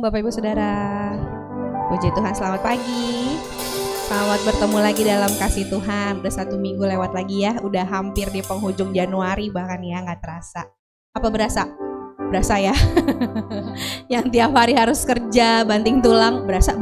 Bapak Ibu Saudara. Puji Tuhan, selamat pagi. Selamat bertemu lagi dalam kasih Tuhan. Udah 1 minggu lewat lagi ya. Udah hampir di penghujung Januari bahkan ya, gak terasa. Apa berasa? Berasa ya. Yang tiap hari harus kerja, banting tulang, berasa.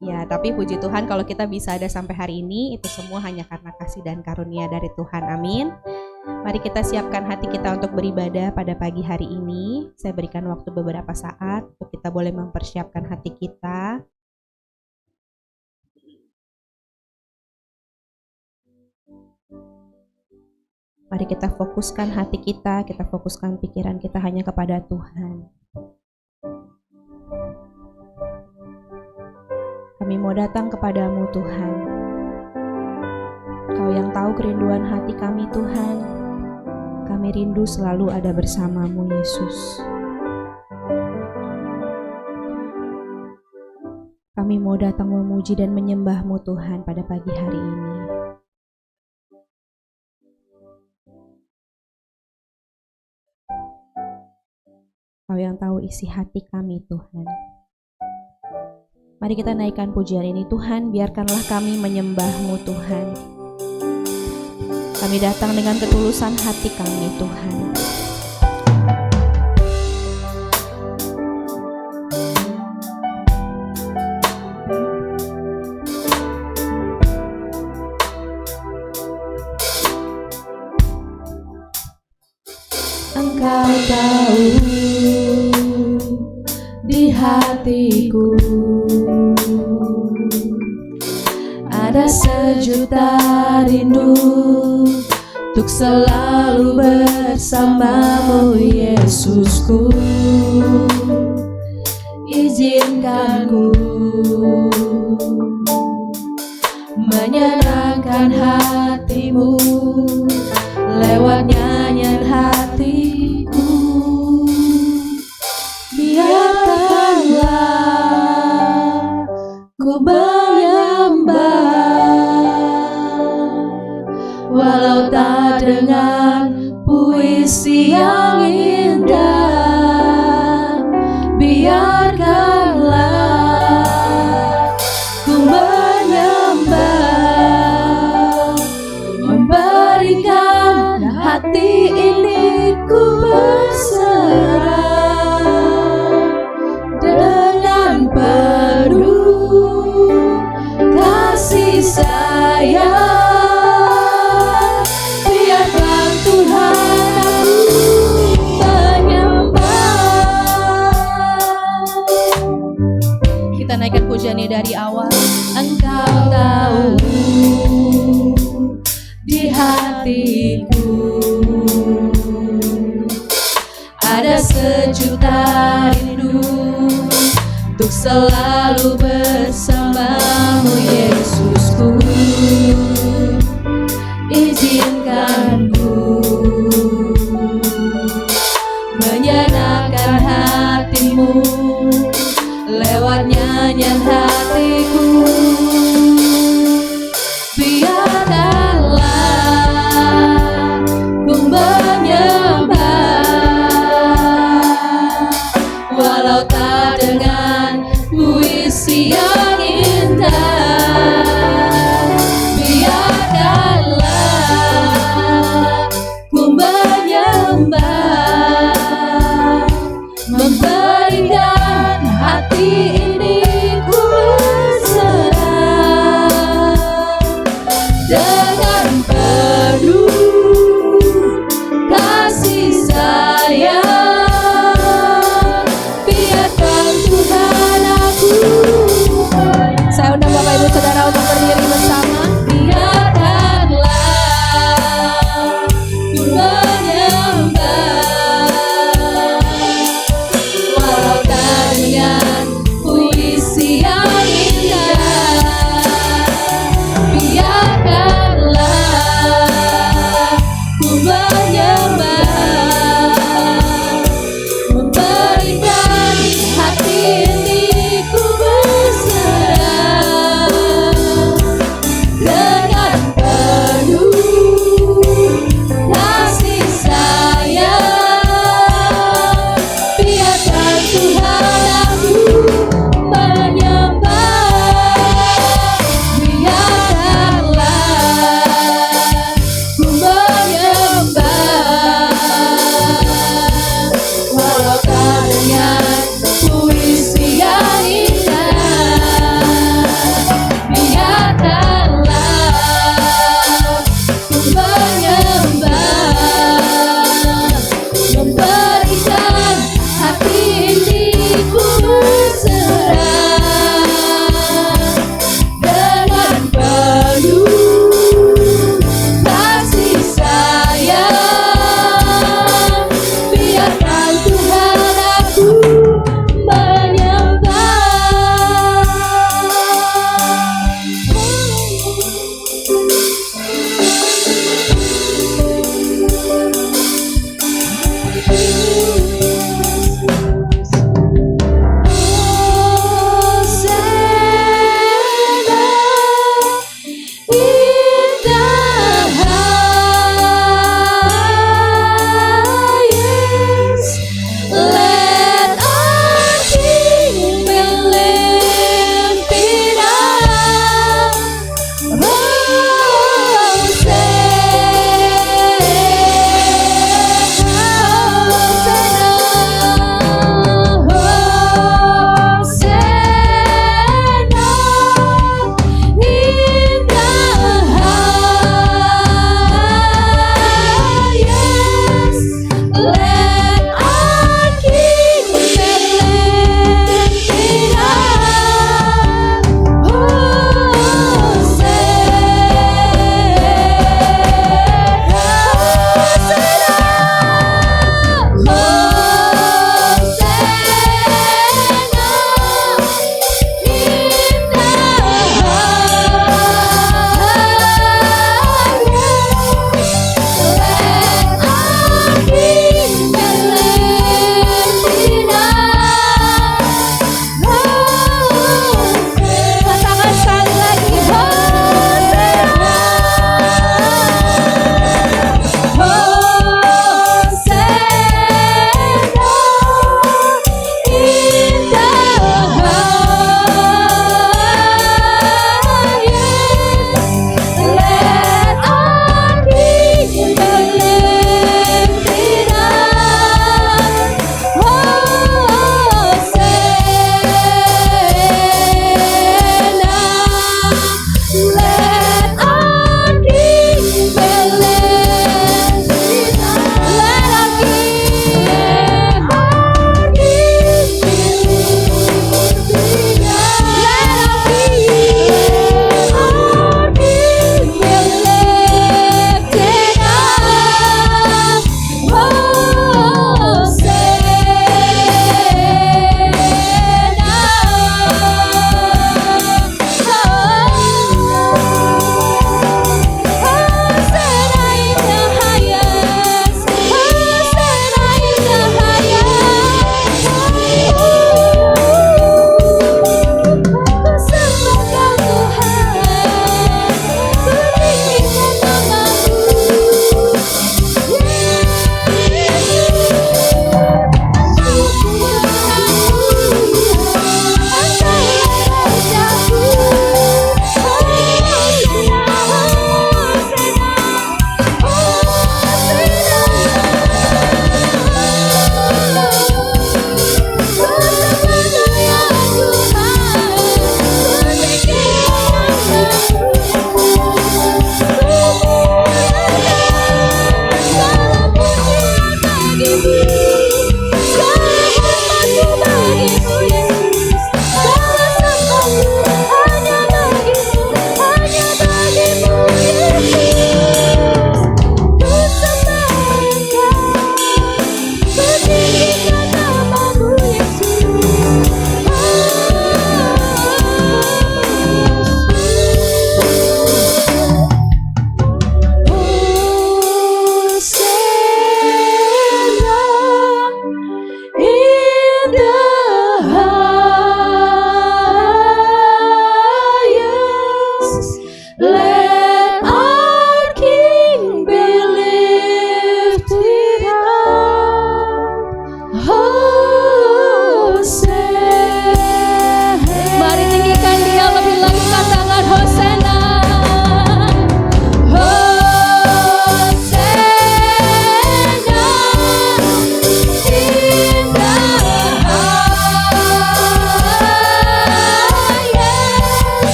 Ya, tapi puji Tuhan kalau kita bisa ada sampai hari ini, itu semua hanya karena kasih dan karunia dari Tuhan. Amin. Mari kita siapkan hati kita untuk beribadah pada pagi hari ini. Saya berikan waktu beberapa saat untuk kita boleh mempersiapkan hati kita. Mari kita fokuskan hati kita fokuskan pikiran kita hanya kepada Tuhan. Kami mau datang kepadamu Tuhan. Kau yang tahu kerinduan hati kami Tuhan. Kami rindu selalu ada bersamamu Yesus. Kami mau datang memuji dan menyembahmu Tuhan pada pagi hari ini. Kau yang tahu isi hati kami Tuhan. Mari kita naikkan pujian ini Tuhan, biarkanlah kami menyembahmu Tuhan. Kami datang dengan ketulusan hati kami Tuhan. Engkau tahu di hatiku ada sejuta rindu untuk selalu bersamamu Yesusku. Izinkan ku menyenangkan hatimu lewat nyanyian hatiku. Biarkanlah ku menyembah walau tak dengan puisi yang indah. Biarkanlah ku menyembah, memberikan hati ini ku berserah dengan penuh kasih sayang. Biarkan Tuhan aku menyembah. Kita naikkan pujiannya dari awal. Engkau tahu di hatiku ada sejuta rindu untuk selalu bersamamu Yesusku. Izinkan ku menyenangkan hatimu lewat nyanyian hatiku. Biarkanlah ku menyembah walau tak dengan puisi yang indah. Biarkanlah ku menyembah, memberikan hati ini ku berserah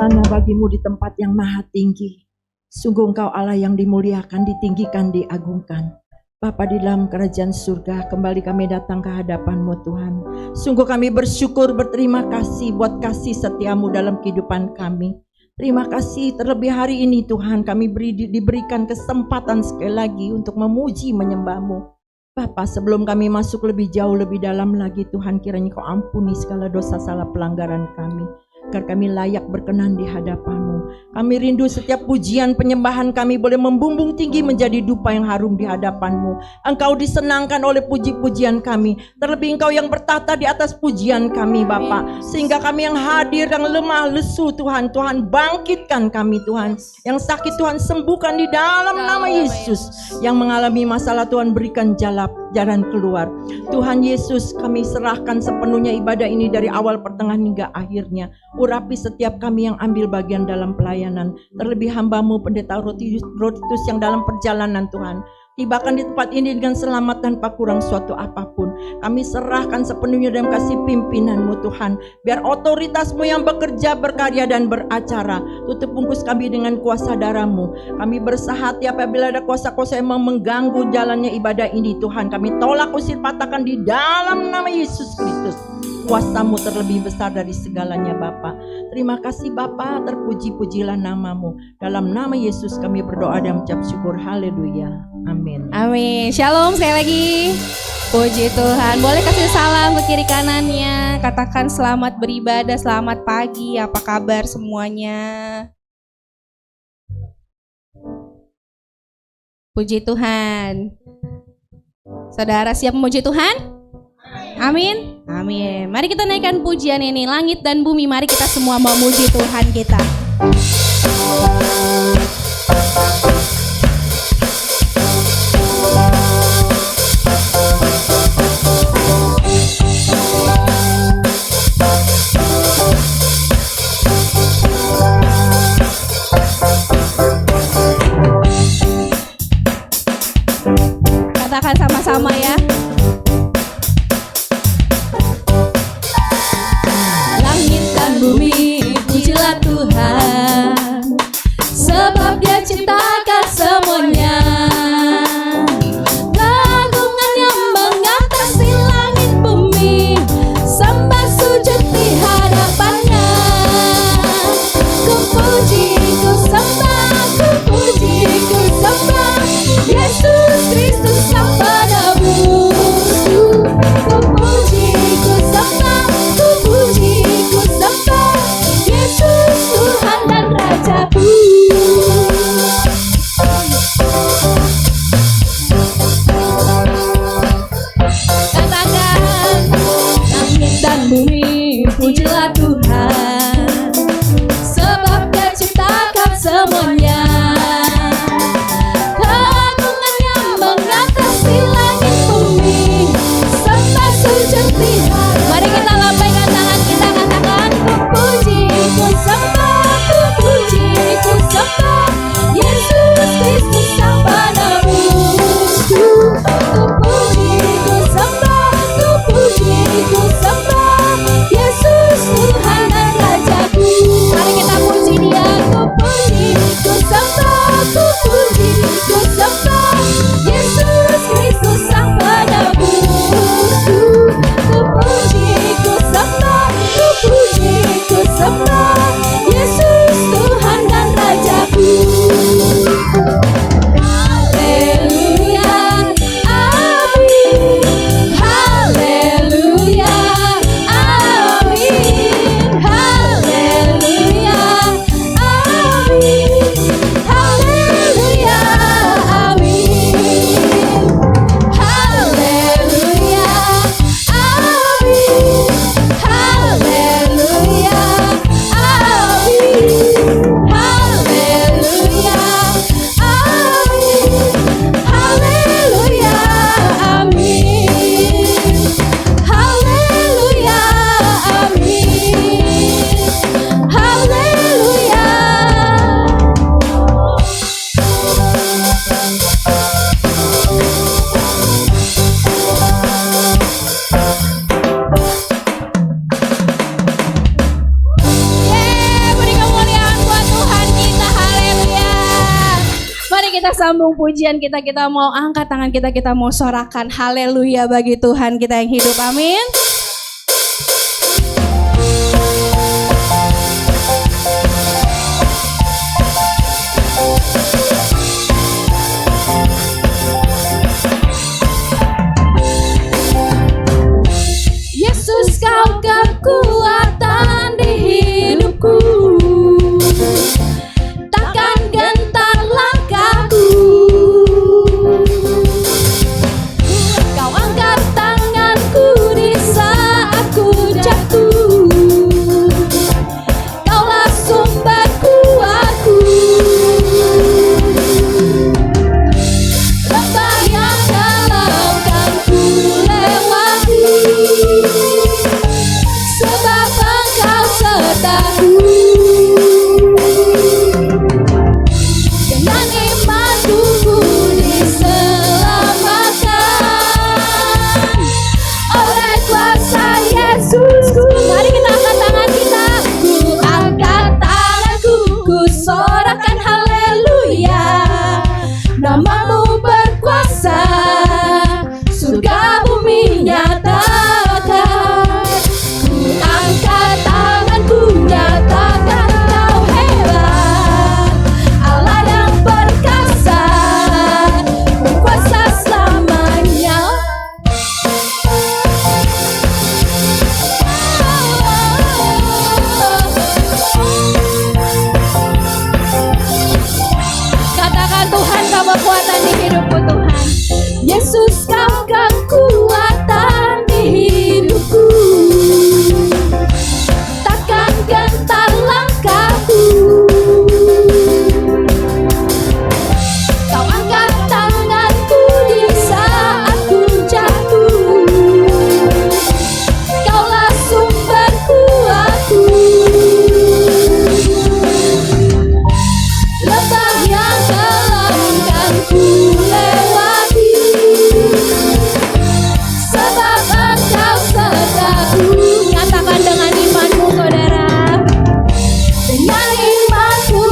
hosana bagimu di tempat yang maha tinggi. Sungguh Engkau Allah yang dimuliakan, ditinggikan, diagungkan. Bapa di dalam kerajaan surga, kembali kami datang ke hadapan-Mu Tuhan. Sungguh kami bersyukur, berterima kasih buat kasih setiamu dalam kehidupan kami. Terima kasih terlebih hari ini Tuhan, kami diberikan kesempatan sekali lagi untuk memuji menyembah-Mu. Bapa, sebelum kami masuk lebih jauh, lebih dalam lagi Tuhan, kiranya Kau ampuni segala dosa salah pelanggaran kami, agar kami layak berkenan di hadapan-Mu. Kami rindu setiap pujian penyembahan kami boleh membumbung tinggi menjadi dupa yang harum di hadapan-Mu. Engkau disenangkan oleh puji-pujian kami, terlebih Engkau yang bertata di atas pujian kami Bapa, sehingga kami yang hadir, yang lemah lesu Tuhan, Tuhan bangkitkan kami Tuhan, yang sakit Tuhan sembuhkan di dalam nama Yesus, yang mengalami masalah Tuhan berikan jalan keluar. Tuhan Yesus, kami serahkan sepenuhnya ibadah ini dari awal pertengahan hingga akhirnya. Urapi setiap kami yang ambil bagian dalam pelayanan, terlebih hamba-Mu Pendeta Rotitus yang dalam perjalanan Tuhan. Tibakan di tempat ini dengan selamat tanpa kurang suatu apapun. Kami serahkan sepenuhnya dalam kasih pimpinan-Mu Tuhan. Biar otoritas-Mu yang bekerja, berkarya dan beracara. Tutup bungkus kami dengan kuasa darah-Mu. Kami bersahati apabila ada kuasa-kuasa yang mengganggu jalannya ibadah ini Tuhan. Kami tolak, usir, patahkan di dalam nama Yesus Kristus. Kuasa-Mu terlebih besar dari segalanya Bapa. Terima kasih Bapa, terpuji-pujilah nama-Mu. Dalam nama Yesus kami berdoa dan mengucap syukur. Haleluya. Amin. Amin. Shalom sekali lagi. Puji Tuhan. Boleh kasih salam ke kiri kanannya. Katakan selamat beribadah, selamat pagi. Apa kabar semuanya? Puji Tuhan. Saudara siap memuji Tuhan? Amin. Amin. Mari kita naikkan pujian ini. Langit dan bumi, mari kita semua memuji Tuhan kita. Katakan sama-sama ya. Bumi, pujilah Tuhan, sebab Dia ciptakan semuanya. Keagungannya mengatasi langit bumi, sembah sujud di hadapannya. Ku puji, ku sembah, ku puji, ku sembah Yesus Kristus Sang Penebus. sambung pujian kita, kita mau angkat tangan kita, kita mau sorakan haleluya bagi Tuhan kita yang hidup. Amin. Yesus, kau kekuatan di hidupku, takkan gentar langkahku. Kau angkat tanganku di saat ku jatuh, Kaulah sumber kuatku. Lembah yang dalam kan ku lewati, sebab Engkau sertaku. Dengan iman tubuh diselamatkan oleh kuasa Yesusku. Mari kita angkat tangan kita. Ku angkat tanganku, ku sorakan haleluya. Namamu berkuasa, surga bumi nyatakan. Ku angkat tanganku, nyatakan Kau hebat, Allah yang perkasa, berkuasa selamanya. Katakan, Tuhan, Kau kekuatan di hidupku, Tuhan. Yesus, Kau kekuatan di hidupku, takkan gentar langkahku. Kau angkat tanganku di saat ku jatuh, Kaulah sumber kuatku. Lembah yang dalam kan ku lewati, sebab Engkau sertaku. Nyatakan dengan imanmu, saudara. Dengan imanku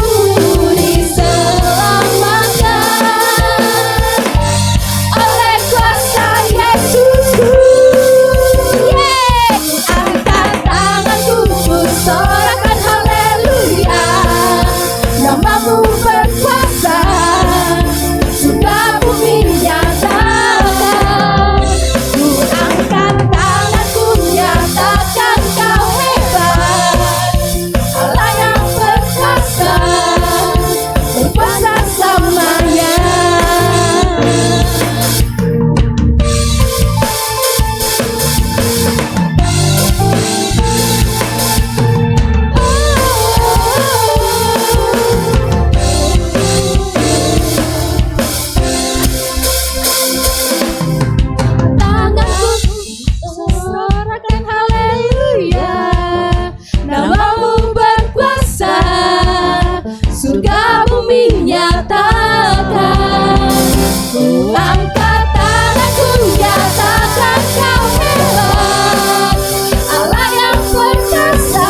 diselamatkan oleh kuasa Yesusku. Yeay! Angkat tanganku, ku sorakan haleluya. Namamu berkuasa, surga bumi nyatakan. Ku angkat tanganku, nyatakan Kau hebat, Allah yang perkasa, berkuasa selamanya. Tanganku sorakan haleluya. Namamu berkuasa, surga bumi nyatakan. Ku angkat tanganku, nyatakan Kau hebat, Allah yang perkasa,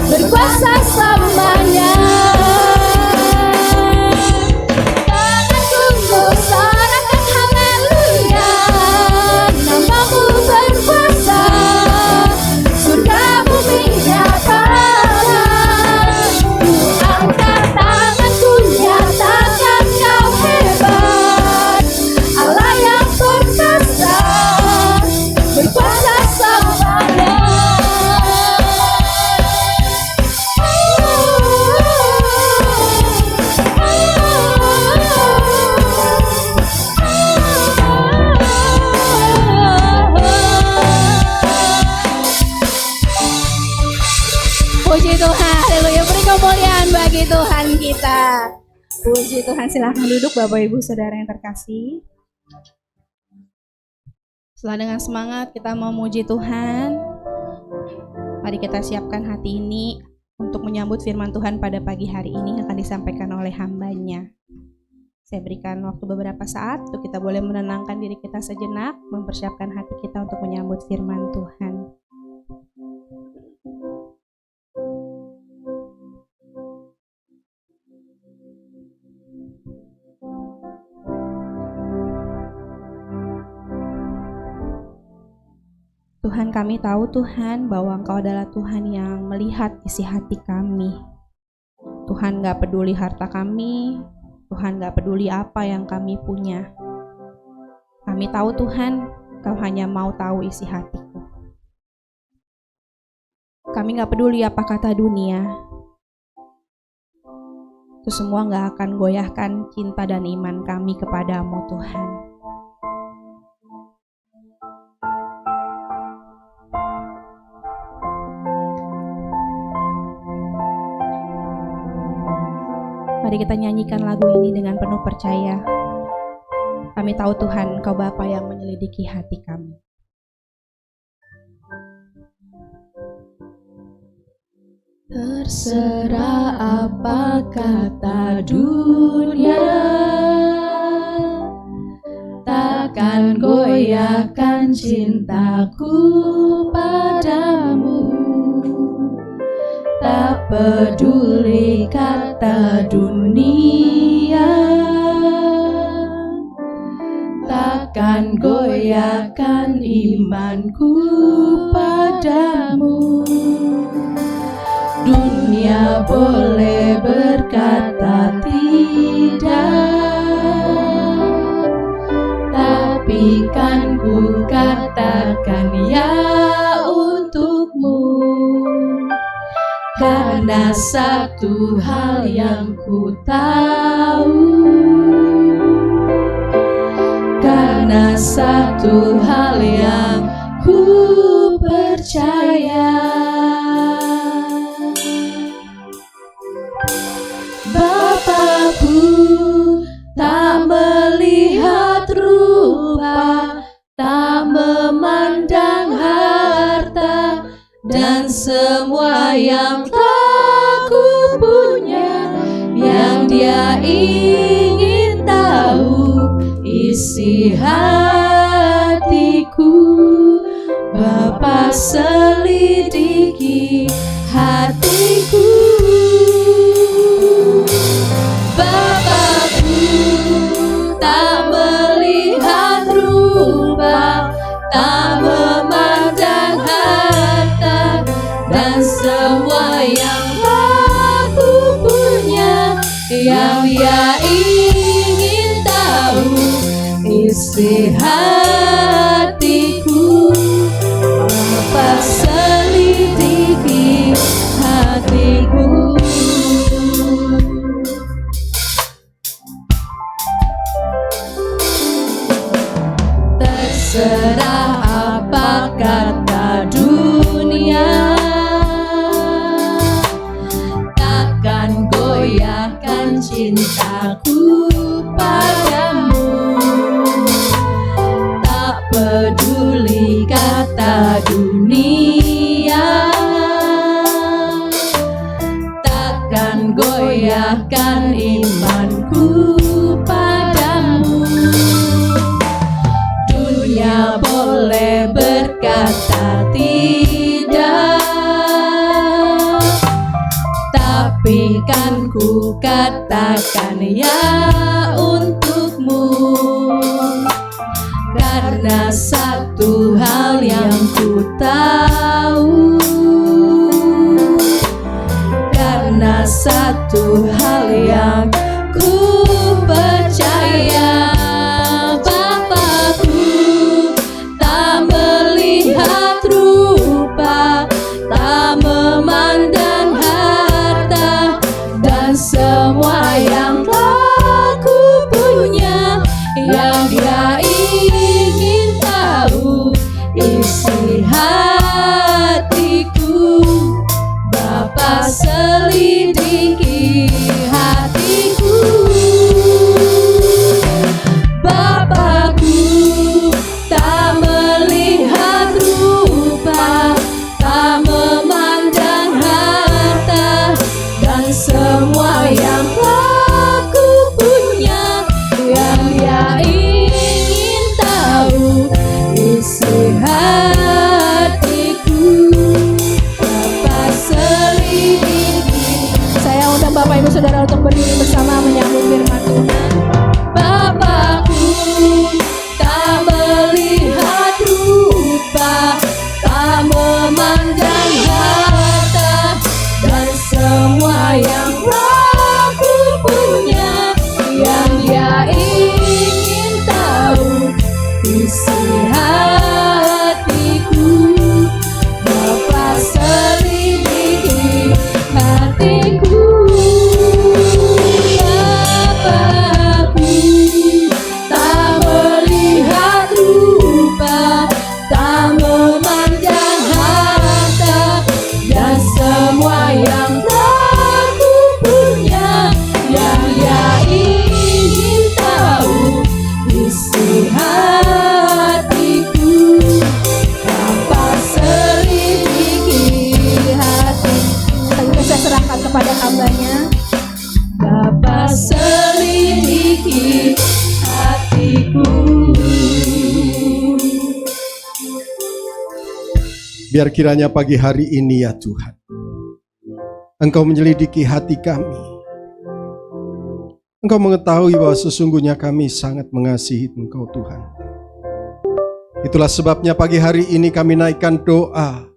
berkuasa selamanya. Tanganku ku sorakan haleluya. Namamu berkuasa, surga bumi nyatakan. Ku angkat tanganku, nyatakan Kau hebat, Allah yang perkasa, berkuasa selamanya. Puji Tuhan, haleluya. Beri kemuliaan bagi Tuhan kita. Puji Tuhan, silahkan duduk Bapak Ibu Saudara yang terkasih. Setelah dengan semangat kita mau memuji Tuhan, mari kita siapkan hati ini untuk menyambut firman Tuhan pada pagi hari ini yang akan disampaikan oleh hamba-Nya. Saya berikan waktu beberapa saat untuk kita boleh menenangkan diri kita sejenak, mempersiapkan hati kita untuk menyambut firman Tuhan. Tuhan, kami tahu Tuhan bahwa Engkau adalah Tuhan yang melihat isi hati kami. Tuhan gak peduli harta kami, Tuhan gak peduli apa yang kami punya. Kami tahu Tuhan, Kau hanya mau tahu isi hatiku. Kami gak peduli apa kata dunia. Itu semua gak akan goyahkan cinta dan iman kami kepadamu Tuhan. Mari kita nyanyikan lagu ini dengan penuh percaya. Kami tahu Tuhan, Engkau Bapa yang menyelidiki hati kami. Terserah apa kata dunia, takkan goyahkan cintaku padamu. Tak peduli kata dunia, takkan goyahkan imanku padamu. Dunia boleh berkata tidak, tapi kan ku katakan ya untukmu. Karena satu hal yang ku tahu, karena satu hal yang ku percaya, Bapakku tak melihat rupa, tak memandang harta, dan semua yang telah ku punya, yang Dia ingin tahu isi hatiku. Bapa selidiki hatiku. Bapakku tak melihat rupa, tak memandang harta, dan semua yang aku punya, yang Dia ingin tahu isi hatiku. Bapa selidiki hatiku. Terserah apa kata dunia, takkan goyahkan cintaku padamu. Tak peduli kata dunia, takkan goyahkan imanku padamu. Dunia boleh berkata tidak, tapi kan ku katakan ya untukmu. Karena satu hal yang ku tahu, karena satu hal yang ku percaya, Bapakku tak melihat rupa, tak memandang harta, dan semua yang telah ku punya, yang Dia ingin tahu isi hatiku. Bapa selidiki hatiku. Bapakku tak melihat rupa, tak memandang harta, dan semua yang telah ku punya, yang Dia ingin tahu isi hatiku. Bapa selidiki. Saya undang Biar kiranya pagi hari ini ya Tuhan, Engkau menyelidiki hati kami. Engkau mengetahui bahwa sesungguhnya kami sangat mengasihi Engkau Tuhan. Itulah sebabnya pagi hari ini kami naikkan doa,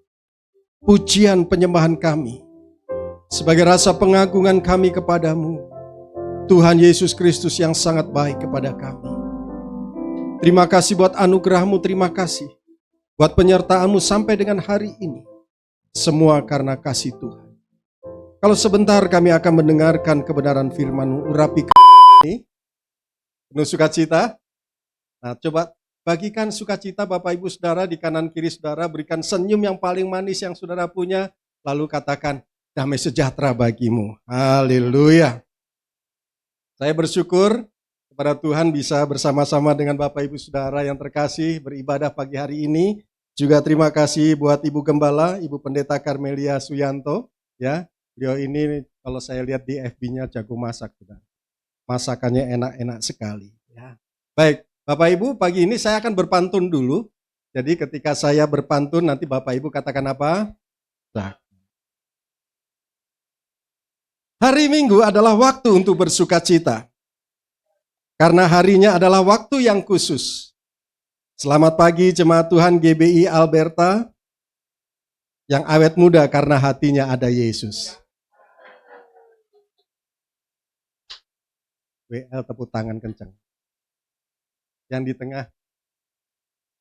pujian penyembahan kami, sebagai rasa pengagungan kami kepadamu, Tuhan Yesus Kristus yang sangat baik kepada kami. Terima kasih buat anugerah-Mu, terima kasih buat penyertaan-Mu sampai dengan hari ini. Semua karena kasih Tuhan. Kalau sebentar kami akan mendengarkan kebenaran firman-Mu, urapi ini penuh sukacita. Nah, coba bagikan sukacita Bapak Ibu Saudara di kanan kiri Saudara, berikan senyum yang paling manis yang Saudara punya, lalu katakan damai sejahtera bagimu. Haleluya. Saya bersyukur kepada Tuhan bisa bersama-sama dengan Bapak Ibu Saudara yang terkasih beribadah pagi hari ini. Juga terima kasih buat Ibu Gembala, Ibu Pendeta Karmelia Suyanto, ya. Beliau ini kalau saya lihat di FB-nya jago masak, Saudara. Masakannya enak-enak sekali, ya. Baik, Bapak Ibu, pagi ini saya akan berpantun dulu. Jadi ketika saya berpantun nanti Bapak Ibu katakan apa? Nah. Hari Minggu adalah waktu untuk bersukacita. Karena harinya adalah waktu yang khusus. Selamat pagi jemaat Tuhan GBI Alberta yang awet muda karena hatinya ada Yesus. WL tepuk tangan kencang. Yang di tengah,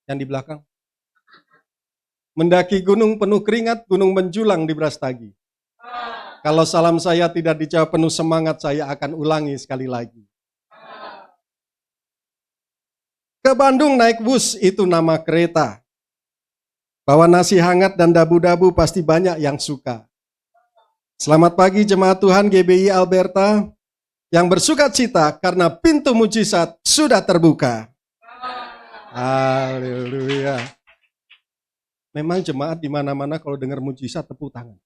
yang di belakang. Mendaki gunung penuh keringat, gunung menjulang di Brastagi. Kalau salam saya tidak dijawab penuh semangat, saya akan ulangi sekali lagi. Ke Bandung naik bus, itu nama kereta. Bawa nasi hangat dan dabu-dabu pasti banyak yang suka. Selamat pagi jemaat Tuhan GBI Alberta yang bersukacita karena pintu mujizat sudah terbuka. Haleluya. Memang jemaat di mana-mana kalau dengar mujizat tepuk tangan.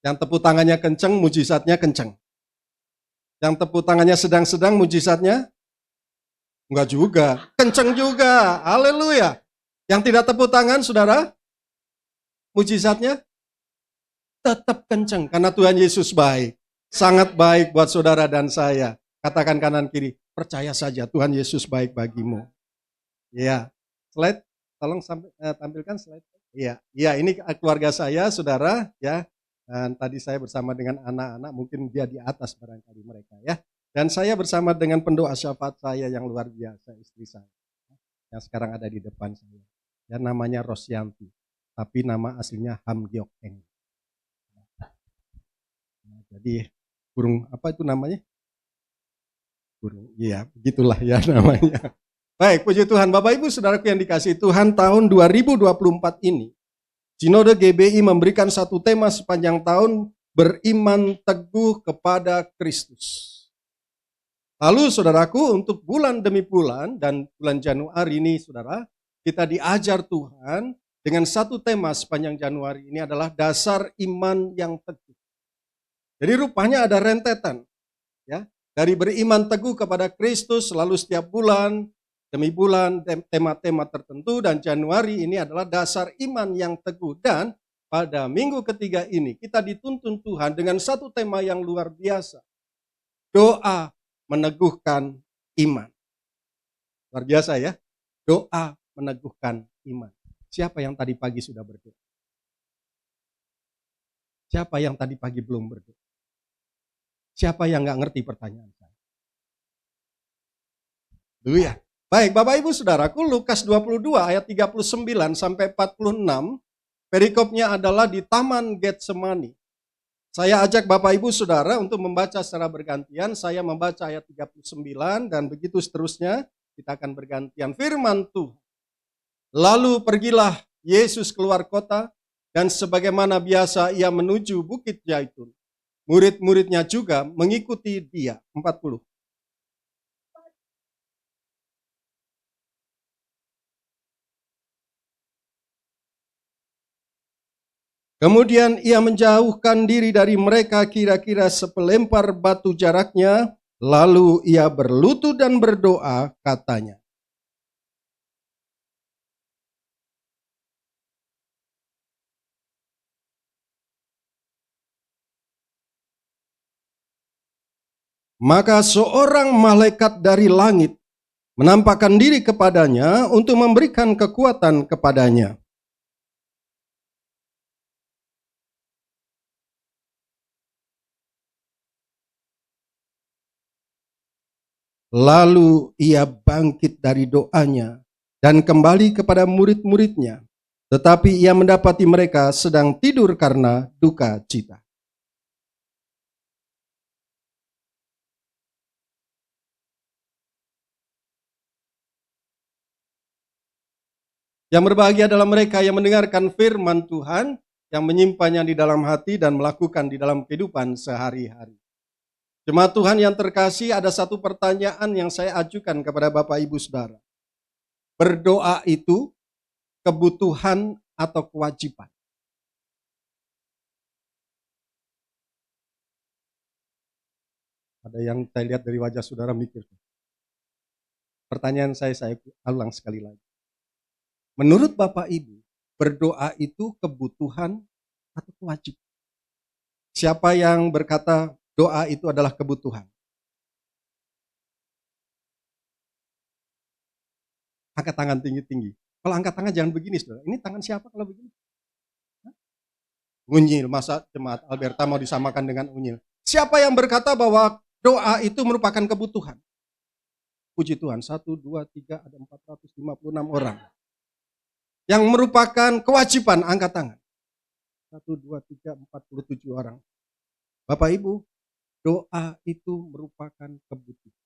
Yang tepuk tangannya kenceng, mujizatnya kenceng. Yang tepuk tangannya sedang-sedang, mujizatnya enggak juga, kenceng juga. Haleluya. Yang tidak tepuk tangan, saudara, mujizatnya tetap kenceng karena Tuhan Yesus baik. Sangat baik buat saudara dan saya. Katakan kanan kiri, percaya saja Tuhan Yesus baik bagimu. Ya, slide, tolong tampilkan slide. Iya, ini keluarga saya, saudara, ya. Dan tadi saya bersama dengan anak-anak, mungkin dia di atas barangkali mereka, ya. Dan saya bersama dengan pendoa syafaat saya yang luar biasa, istri saya, yang sekarang ada di depan saya. Ya, namanya Rosyanti, tapi nama aslinya Ham Gyok Eng. Jadi burung apa itu namanya? Burung, iya, begitulah ya namanya. Baik, puji Tuhan, Bapak Ibu Saudaraku yang dikasihi Tuhan, tahun 2024 ini, Sinode GBI memberikan satu tema sepanjang tahun, beriman teguh kepada Kristus. Lalu saudaraku, untuk bulan demi bulan dan bulan Januari ini, saudara, kita diajar Tuhan dengan satu tema sepanjang Januari ini adalah dasar iman yang teguh. Jadi rupanya ada rentetan, ya, dari beriman teguh kepada Kristus, lalu setiap bulan demi bulan tema-tema tertentu, dan Januari ini adalah dasar iman yang teguh. Dan pada minggu ketiga ini kita dituntun Tuhan dengan satu tema yang luar biasa, doa meneguhkan iman. Luar biasa ya, doa meneguhkan iman. Siapa yang tadi pagi sudah berdoa? Siapa yang tadi pagi belum berdoa? Siapa yang nggak ngerti pertanyaan saya? Haleluya. Baik, Bapak Ibu Saudaraku, Lukas 22 ayat 39 sampai 46, perikopnya adalah di Taman Getsemani. Saya ajak Bapak Ibu Saudara untuk membaca secara bergantian. Saya membaca ayat 39 dan begitu seterusnya. Kita akan bergantian. Firman Tuhan. Lalu pergilah Yesus keluar kota dan sebagaimana biasa ia menuju Bukit Zaitun. Murid-muridnya juga mengikuti dia. 40. Kemudian ia menjauhkan diri dari mereka kira-kira sepelempar batu jaraknya, lalu ia berlutut dan berdoa, katanya, Maka seorang malaikat dari langit menampakkan diri kepadanya untuk memberikan kekuatan kepadanya. Lalu ia bangkit dari doanya dan kembali kepada murid-muridnya. Tetapi ia mendapati mereka sedang tidur karena duka cita. Yang berbahagia adalah mereka yang mendengarkan firman Tuhan, yang menyimpannya di dalam hati dan melakukan di dalam kehidupan sehari-hari. Jemaat Tuhan yang terkasih, ada satu pertanyaan yang saya ajukan kepada Bapak Ibu Saudara. Berdoa itu kebutuhan atau kewajiban? Ada yang saya lihat dari wajah saudara mikir. Pertanyaan saya ulang sekali lagi. Menurut Bapak Ibu, berdoa itu kebutuhan atau kewajiban? Siapa yang berkata doa itu adalah kebutuhan? Angkat tangan tinggi-tinggi. Kalau angkat tangan jangan begini, saudara. Ini tangan siapa kalau begini? Hah? Unyil, masa jemaat Alberta mau disamakan dengan unyil? Siapa yang berkata bahwa doa itu merupakan kebutuhan? Puji Tuhan, 1, 2, 3, ada 456 orang. Yang merupakan kewajiban, angkat tangan. 1, 2, 3, 47 orang. Bapak Ibu, doa itu merupakan kebutuhan.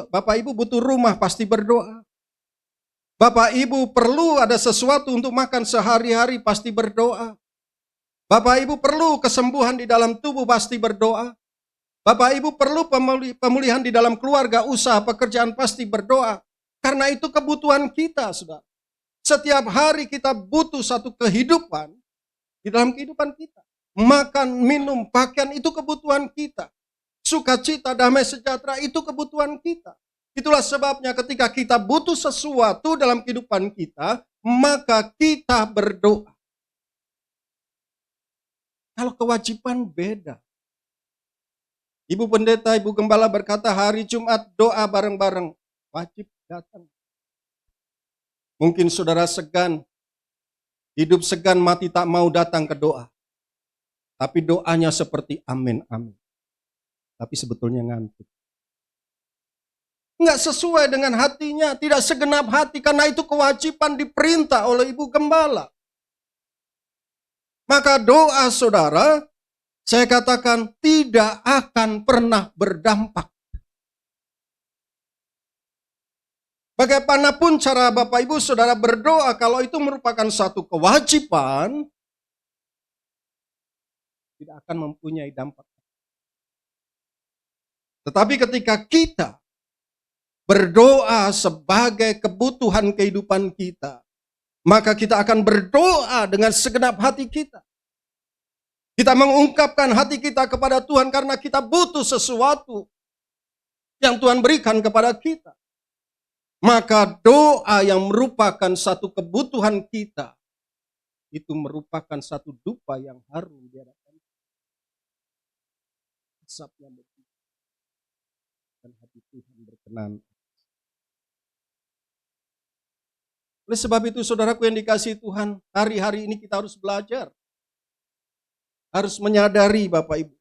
Bapak Ibu butuh rumah, pasti berdoa. Bapak Ibu perlu ada sesuatu untuk makan sehari-hari, pasti berdoa. Bapak Ibu perlu kesembuhan di dalam tubuh, pasti berdoa. Bapak Ibu perlu pemulihan di dalam keluarga, usaha, pekerjaan, pasti berdoa. Karena itu kebutuhan kita, saudara. Setiap hari kita butuh satu kehidupan di dalam kehidupan kita. Makan, minum, pakaian itu kebutuhan kita. Sukacita, damai sejahtera itu kebutuhan kita. Itulah sebabnya ketika kita butuh sesuatu dalam kehidupan kita, maka kita berdoa. Kalau kewajiban beda. Ibu pendeta, ibu gembala berkata hari Jumat doa bareng-bareng. Wajib datang. Mungkin saudara segan, hidup segan, mati tak mau datang ke doa. Tapi doanya seperti amin, amin. Tapi sebetulnya ngantuk. Enggak sesuai dengan hatinya, tidak segenap hati, karena itu kewajiban diperintah oleh ibu gembala. Maka doa saudara, saya katakan tidak akan pernah berdampak. Bagaimanapun cara Bapak Ibu Saudara berdoa, kalau itu merupakan satu kewajiban, tidak akan mempunyai dampak. Tetapi ketika kita berdoa sebagai kebutuhan kehidupan kita, maka kita akan berdoa dengan segenap hati kita. Kita mengungkapkan hati kita kepada Tuhan karena kita butuh sesuatu yang Tuhan berikan kepada kita. Maka doa yang merupakan satu kebutuhan kita, itu merupakan satu dupa yang harum di hadapan asapnya begitu. Dan hati Tuhan berkenan. Oleh sebab itu saudaraku yang dikasihi Tuhan, hari-hari ini kita harus belajar. Harus menyadari Bapak Ibu.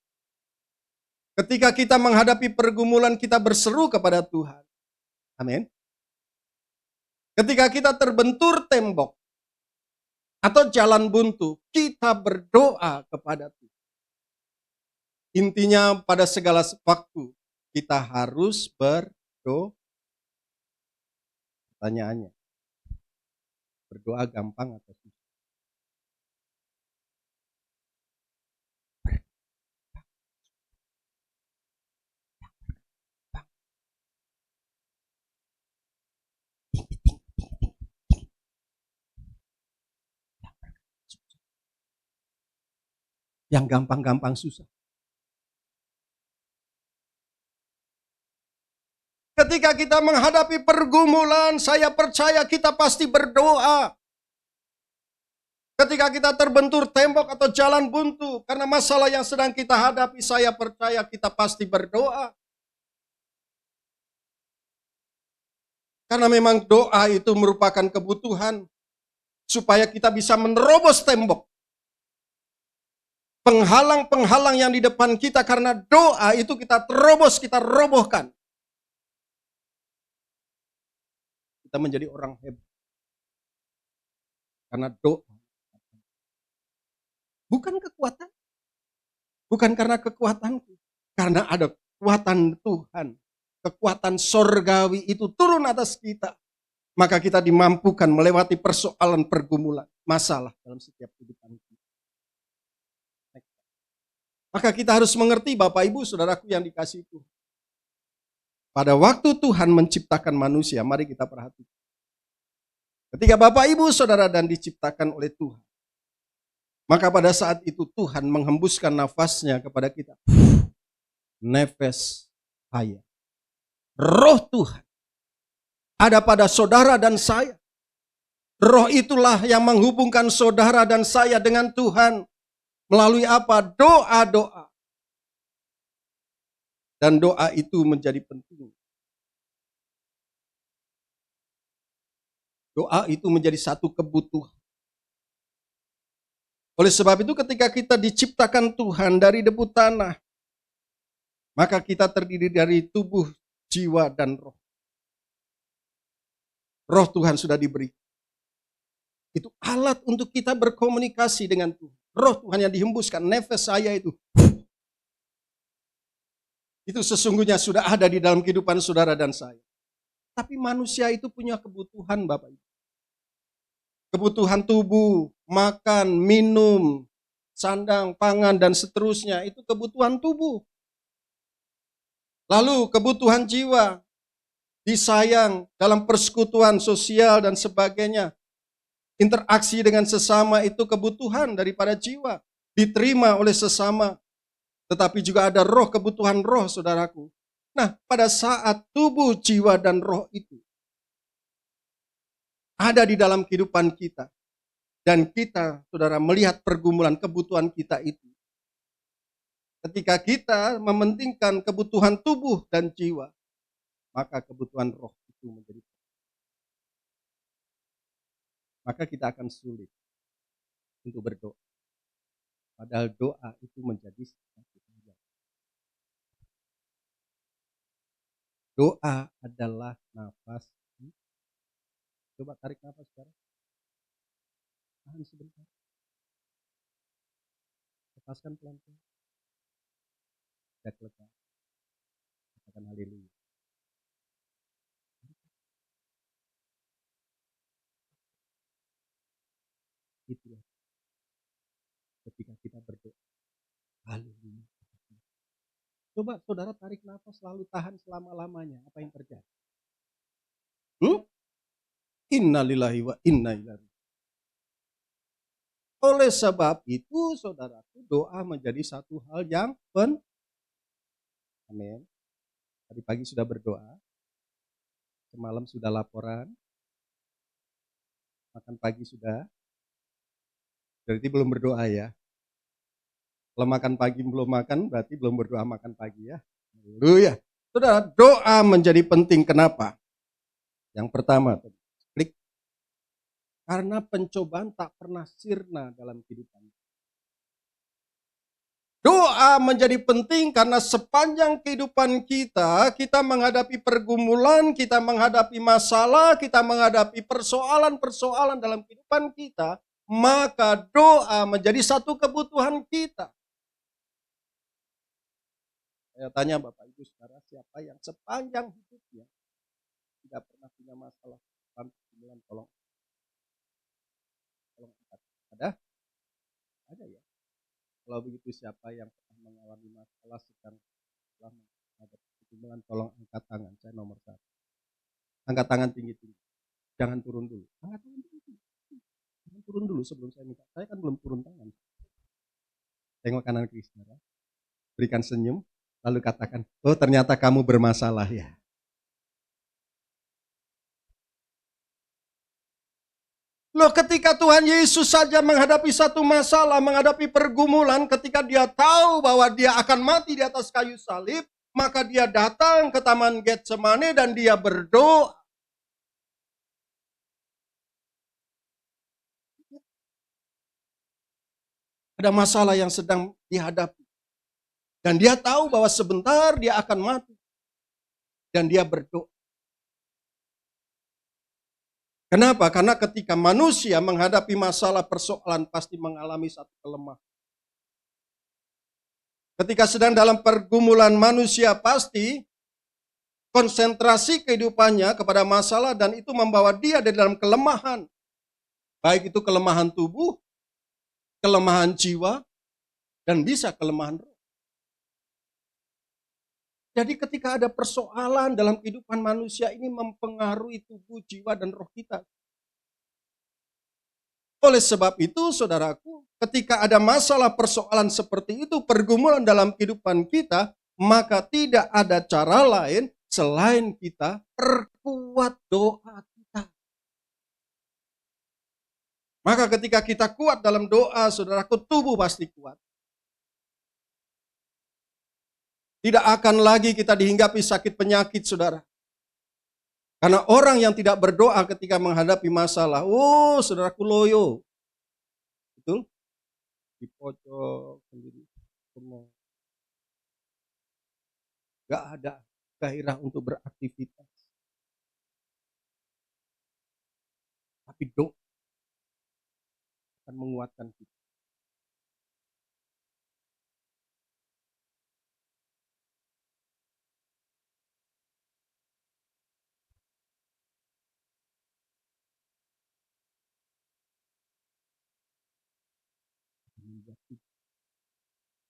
Ketika kita menghadapi pergumulan, kita berseru kepada Tuhan. Amin. Ketika kita terbentur tembok atau jalan buntu, kita berdoa kepada Tuhan. Intinya pada segala waktu kita harus berdoa. Pertanyaannya, berdoa gampang atau susah? Yang gampang-gampang susah. Ketika kita menghadapi pergumulan, saya percaya kita pasti berdoa. Ketika kita terbentur tembok atau jalan buntu karena masalah yang sedang kita hadapi, saya percaya kita pasti berdoa. Karena memang doa itu merupakan kebutuhan supaya kita bisa menerobos tembok. Penghalang-penghalang yang di depan kita karena doa itu kita terobos, kita robohkan. Kita menjadi orang hebat. Karena doa. Bukan kekuatan. Bukan karena kekuatanku. Karena ada kekuatan Tuhan. Kekuatan sorgawi itu turun atas kita. Maka kita dimampukan melewati persoalan pergumulan. Masalah dalam setiap kehidupan kita. Maka kita harus mengerti Bapak Ibu Saudaraku yang dikasihi Tuhan. Pada waktu Tuhan menciptakan manusia, mari kita perhatikan. Ketika Bapak Ibu Saudara dan diciptakan oleh Tuhan, maka pada saat itu Tuhan menghembuskan nafasnya kepada kita. Nefes hayat. Roh Tuhan ada pada saudara dan saya. Roh itulah yang menghubungkan saudara dan saya dengan Tuhan. Melalui apa? Doa-doa. Dan doa itu menjadi penting. Doa itu menjadi satu kebutuhan. Oleh sebab itu ketika kita diciptakan Tuhan dari debu tanah, maka kita terdiri dari tubuh, jiwa, dan roh. Roh Tuhan sudah diberi. Itu alat untuk kita berkomunikasi dengan Tuhan. Roh Tuhan yang dihembuskan, nefes saya itu sesungguhnya sudah ada di dalam kehidupan saudara dan saya. Tapi manusia itu punya kebutuhan Bapak Ibu. Kebutuhan tubuh, makan, minum, sandang, pangan, dan seterusnya. Itu kebutuhan tubuh. Lalu kebutuhan jiwa, disayang dalam persekutuan sosial dan sebagainya. Interaksi dengan sesama itu kebutuhan daripada jiwa. Diterima oleh sesama. Tetapi juga ada roh, kebutuhan roh saudaraku. Nah, pada saat tubuh, jiwa, dan roh itu ada di dalam kehidupan kita. Dan kita, saudara, melihat pergumulan kebutuhan kita itu. Ketika kita mementingkan kebutuhan tubuh dan jiwa, maka kebutuhan roh itu menjadi. Maka kita akan sulit untuk berdoa. Padahal doa itu menjadi sesuatu yang. Doa adalah nafas. Coba tarik nafas sekarang. Tahan sebentar. Lepaskan pelan-pelan. Tidak lepas. Katakan haleluya. Itulah ketika kita berdoa. Haleluya. Coba saudara tarik nafas lalu tahan selama-lamanya. Apa yang terjadi? Innalillahi wa inna ilaihi raji'un. Oleh sebab itu, saudaraku, doa menjadi satu hal yang penting. Amin. Tadi pagi sudah berdoa. Semalam sudah laporan. Makan pagi sudah. Berarti belum berdoa ya. Kalau makan pagi belum makan, berarti belum berdoa makan pagi ya. Haleluya. Saudara, doa menjadi penting. Kenapa? Yang pertama, klik. Karena pencobaan tak pernah sirna dalam kehidupan. Doa menjadi penting karena sepanjang kehidupan kita, kita menghadapi pergumulan, kita menghadapi masalah, kita menghadapi persoalan-persoalan dalam kehidupan kita, maka doa menjadi satu kebutuhan kita. Saya tanya Bapak Ibu Saudara, siapa yang sepanjang hidupnya tidak pernah punya masalah? Tolong angkat. Ada ya? Kalau begitu siapa yang pernah mengalami masalah sedang menghadapi pergumulan, tolong angkat tangan. Saya nomor 1. Angkat tangan tinggi-tinggi. Jangan turun dulu. Angkat tangan tinggi-tinggi. Jangan turun dulu sebelum saya minta. Saya kan belum turun tangan. Tengok kanan kiri saudara. Berikan senyum. Lalu katakan, oh ternyata kamu bermasalah ya. Loh, ketika Tuhan Yesus saja menghadapi satu masalah, menghadapi pergumulan, ketika dia tahu bahwa dia akan mati di atas kayu salib, maka dia datang ke Taman Getsemane dan dia berdoa. Ada masalah yang sedang dihadapi. Dan dia tahu bahwa sebentar dia akan mati. Dan dia berdoa. Kenapa? Karena ketika manusia menghadapi masalah persoalan pasti mengalami satu kelemahan. Ketika sedang dalam pergumulan manusia pasti konsentrasi kehidupannya kepada masalah dan itu membawa dia di dalam kelemahan. Baik itu kelemahan tubuh, kelemahan jiwa, dan bisa kelemahan roh. Jadi ketika ada persoalan dalam kehidupan manusia ini mempengaruhi tubuh, jiwa, dan roh kita. Oleh sebab itu, saudaraku, ketika ada masalah persoalan seperti itu, pergumulan dalam kehidupan kita, maka tidak ada cara lain selain kita perkuat doa kita. Maka ketika kita kuat dalam doa, saudaraku, tubuh pasti kuat. Tidak akan lagi kita dihinggapi sakit penyakit, saudara. Karena orang yang tidak berdoa ketika menghadapi masalah, saudaraku loyo. Betul? Di pojok sendiri. Gak ada gairah untuk beraktivitas. Tapi doa akan menguatkan kita.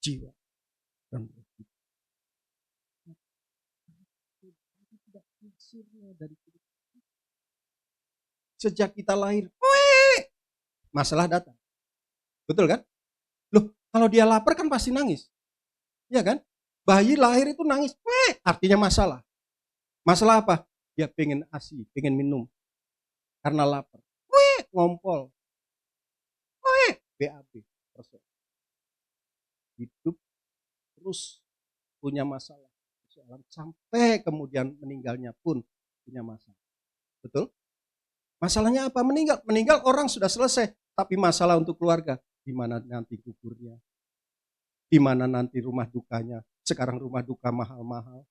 Jiwa dan roh kita. Tidak usirnya dari kita. Sejak kita lahir, masalah datang. Betul kan? Loh, kalau dia lapar kan pasti nangis. Iya kan? Bayi lahir itu nangis, artinya masalah. Masalah apa? Dia pengen ASI, pengen minum. Karena lapar. Ngompol. BAB. Hidup terus punya masalah. Sampai kemudian meninggalnya pun punya masalah. Betul? Masalahnya apa? Meninggal. Meninggal orang sudah selesai. Tapi masalah untuk keluarga. Di mana nanti kuburnya? Di mana nanti rumah dukanya? Sekarang rumah duka mahal-mahal.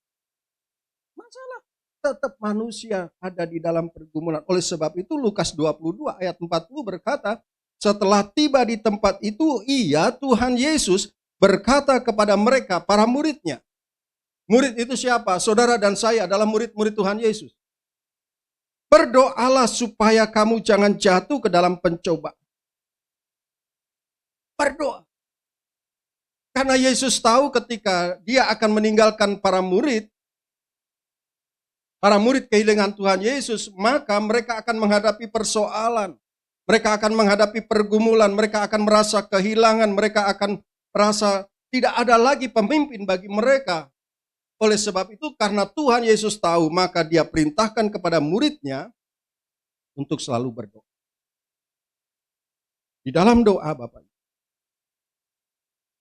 Masalah. Tetap manusia ada di dalam pergumulan. Oleh sebab itu Lukas 22 ayat 40 berkata, setelah tiba di tempat itu, Tuhan Yesus berkata kepada mereka, para muridnya. Murid itu siapa? Saudara dan saya adalah murid-murid Tuhan Yesus. Berdoalah supaya kamu jangan jatuh ke dalam pencobaan. Berdoa. Karena Yesus tahu ketika dia akan meninggalkan para murid kehilangan Tuhan Yesus, maka mereka akan menghadapi persoalan. Mereka akan menghadapi pergumulan, mereka akan merasa kehilangan, mereka akan merasa tidak ada lagi pemimpin bagi mereka. Oleh sebab itu, karena Tuhan Yesus tahu, maka dia perintahkan kepada muridnya untuk selalu berdoa. Di dalam doa, Bapak,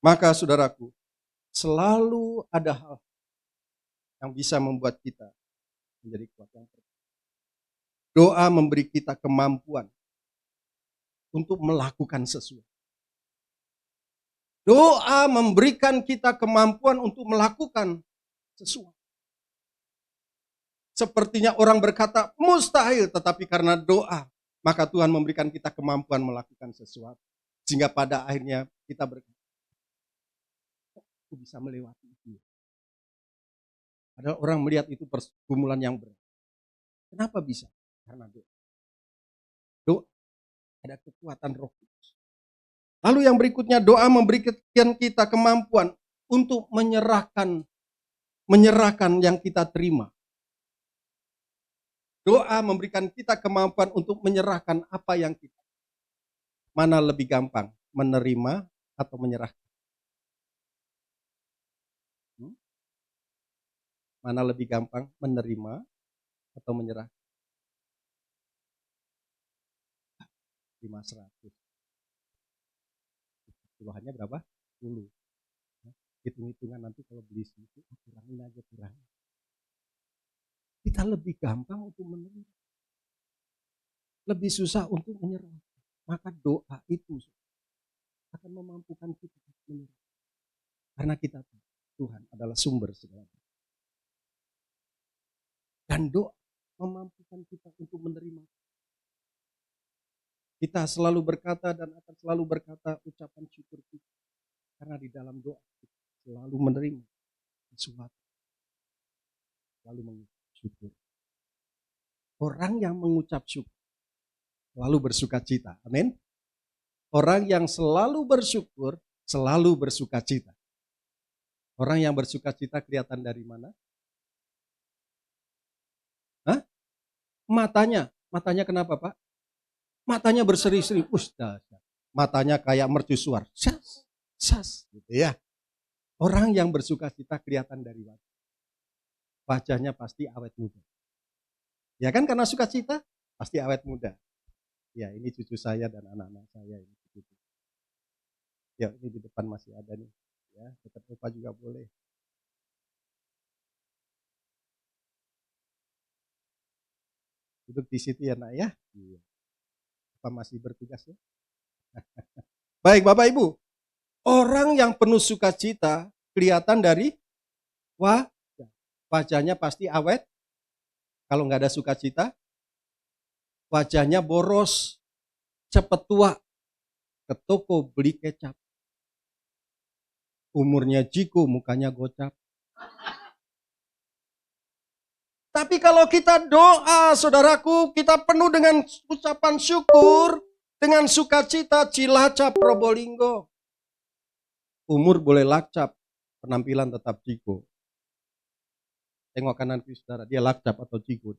maka saudaraku, selalu ada hal yang bisa membuat kita menjadi kuat. Yang pertama, doa memberi kita kemampuan untuk melakukan sesuatu. Doa memberikan kita kemampuan untuk melakukan sesuatu. Sepertinya orang berkata mustahil, tetapi karena doa, maka Tuhan memberikan kita kemampuan melakukan sesuatu. Sehingga pada akhirnya kita berkata, aku bisa melewati itu. Padahal orang melihat itu pergumulan yang berat. Kenapa bisa? Karena doa. Doa ada kekuatan roh kudus. Lalu yang berikutnya, doa memberikan kita kemampuan untuk menyerahkan yang kita terima. Doa memberikan kita kemampuan untuk menyerahkan apa yang kita. Mana lebih gampang, menerima atau menyerahkan? Mana lebih gampang, menerima atau menyerahkan? 500. Kilohannya berapa? 10. Hitung-hitungan nanti kalau beli segitu, kurangin aja, kurangin. Kita lebih gampang untuk menerima. Lebih susah untuk menyerah. Maka doa itu akan memampukan kita menyerah. Karena kita tahu Tuhan adalah sumber segala. Dan doa memampukan kita untuk menerima. Kita selalu berkata dan akan selalu berkata ucapan syukur kita. Karena di dalam doa kita selalu menerima sesuatu. Selalu mengucap syukur. Orang yang mengucap syukur selalu bersuka cita. Amin. Orang yang selalu bersyukur selalu bersuka cita. Orang yang bersuka cita kelihatan dari mana? Hah? Matanya kenapa, Pak? Matanya berseri-seri. Matanya kayak mercusuar. Sas, gitu ya. Orang yang bersuka cita kelihatan dari wajah. Wajahnya pasti awet muda. Ya kan, karena suka cita pasti awet muda. Ya, ini cucu saya dan anak-anak saya ini. Ya, ini di depan masih ada nih. Ya, tetap lupa juga boleh. Duduk di situ ya, Nak ya. Iya. Apa masih bertugas ya? Baik, Bapak Ibu. Orang yang penuh sukacita kelihatan dari wajah. Wajahnya pasti awet. Kalau nggak ada sukacita, wajahnya boros, cepet tua. Ke toko beli kecap. Umurnya jiko, mukanya gocap. Tapi kalau kita doa, saudaraku, kita penuh dengan ucapan syukur, dengan sukacita, Cilacap, Probolinggo. Umur boleh lakcap, penampilan tetap jiko. Tengok kanan kiri saudara, dia lakcap atau jiko.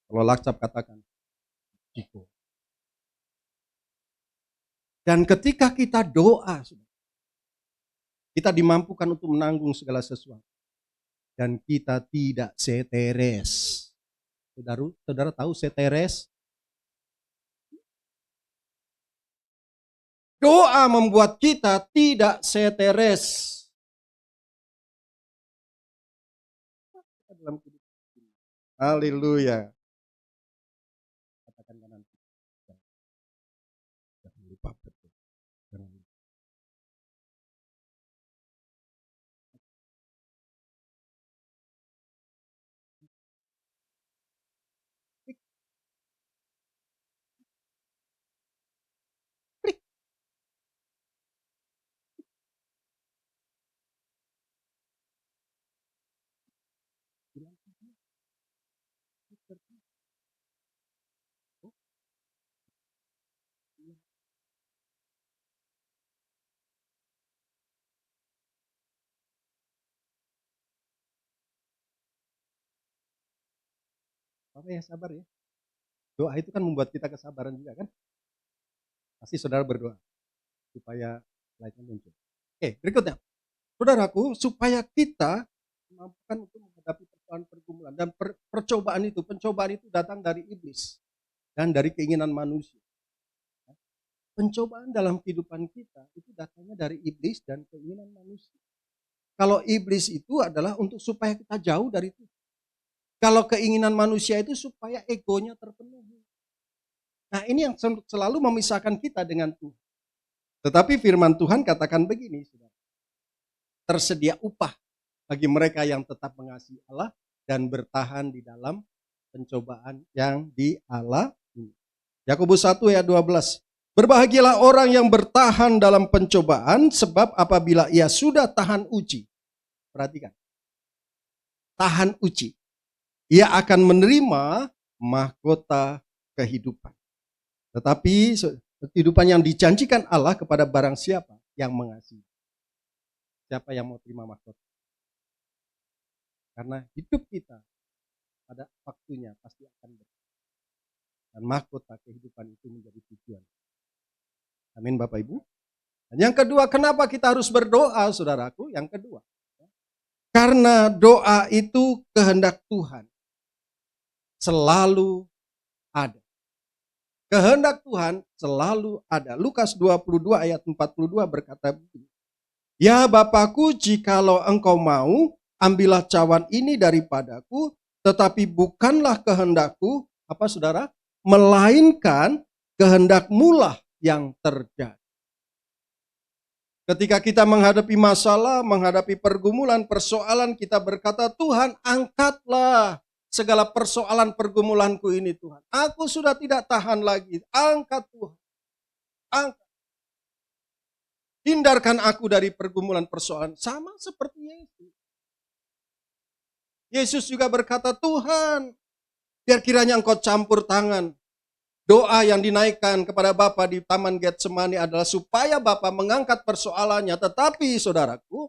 Kalau lakcap katakan jiko. Dan ketika kita doa, kita dimampukan untuk menanggung segala sesuatu. Dan kita tidak seteres. Saudara tahu seteres? Doa membuat kita tidak seteres. Haleluya. Katakan kanan. Jangan lupa betul. Jangan lupa. Apa ya, sabar ya. Doa itu kan membuat kita kesabaran juga kan. Pasti saudara berdoa supaya lightnya muncul. Oke, berikutnya. Saudaraku, supaya kita mampukan untuk menghadapi pergumulan dan pencobaan itu datang dari iblis dan dari keinginan manusia. Pencobaan dalam kehidupan kita itu datangnya dari iblis dan keinginan manusia. Kalau iblis itu adalah untuk supaya kita jauh dari Tuhan. Kalau keinginan manusia itu supaya egonya terpenuhi. Nah, ini yang selalu memisahkan kita dengan Tuhan. Tetapi firman Tuhan katakan begini, saudara. Tersedia upah bagi mereka yang tetap mengasihi Allah dan bertahan di dalam pencobaan yang dialami. Yakobus 1 ayat 12. Berbahagialah orang yang bertahan dalam pencobaan, sebab apabila ia sudah tahan uji. Perhatikan. Tahan uji. Ia akan menerima mahkota kehidupan. Tetapi kehidupan yang dijanjikan Allah kepada barang siapa yang mengasihi. Siapa yang mau terima mahkota? Karena hidup kita pada waktunya pasti akan berakhir. Dan mahkota kehidupan itu menjadi tujuan. Amin Bapak Ibu. Dan yang kedua, kenapa kita harus berdoa, saudaraku? Yang kedua, karena doa itu kehendak Tuhan selalu ada. Kehendak Tuhan selalu ada. Lukas 22 ayat 42 berkata begini. Ya Bapakku, jikalau engkau mau, ambillah cawan ini daripadaku, tetapi bukanlah kehendakku, apa saudara? Melainkan kehendakmulah yang terjadi. Ketika kita menghadapi masalah, menghadapi pergumulan, persoalan, kita berkata, Tuhan angkatlah segala persoalan pergumulanku ini Tuhan. Aku sudah tidak tahan lagi. Angkat Tuhan. Angkat. Hindarkan aku dari pergumulan persoalan. Sama seperti Yesus. Yesus juga berkata, Tuhan, biar kiranya engkau campur tangan. Doa yang dinaikkan kepada Bapa di Taman Getsemani adalah supaya Bapa mengangkat persoalannya. Tetapi saudaraku,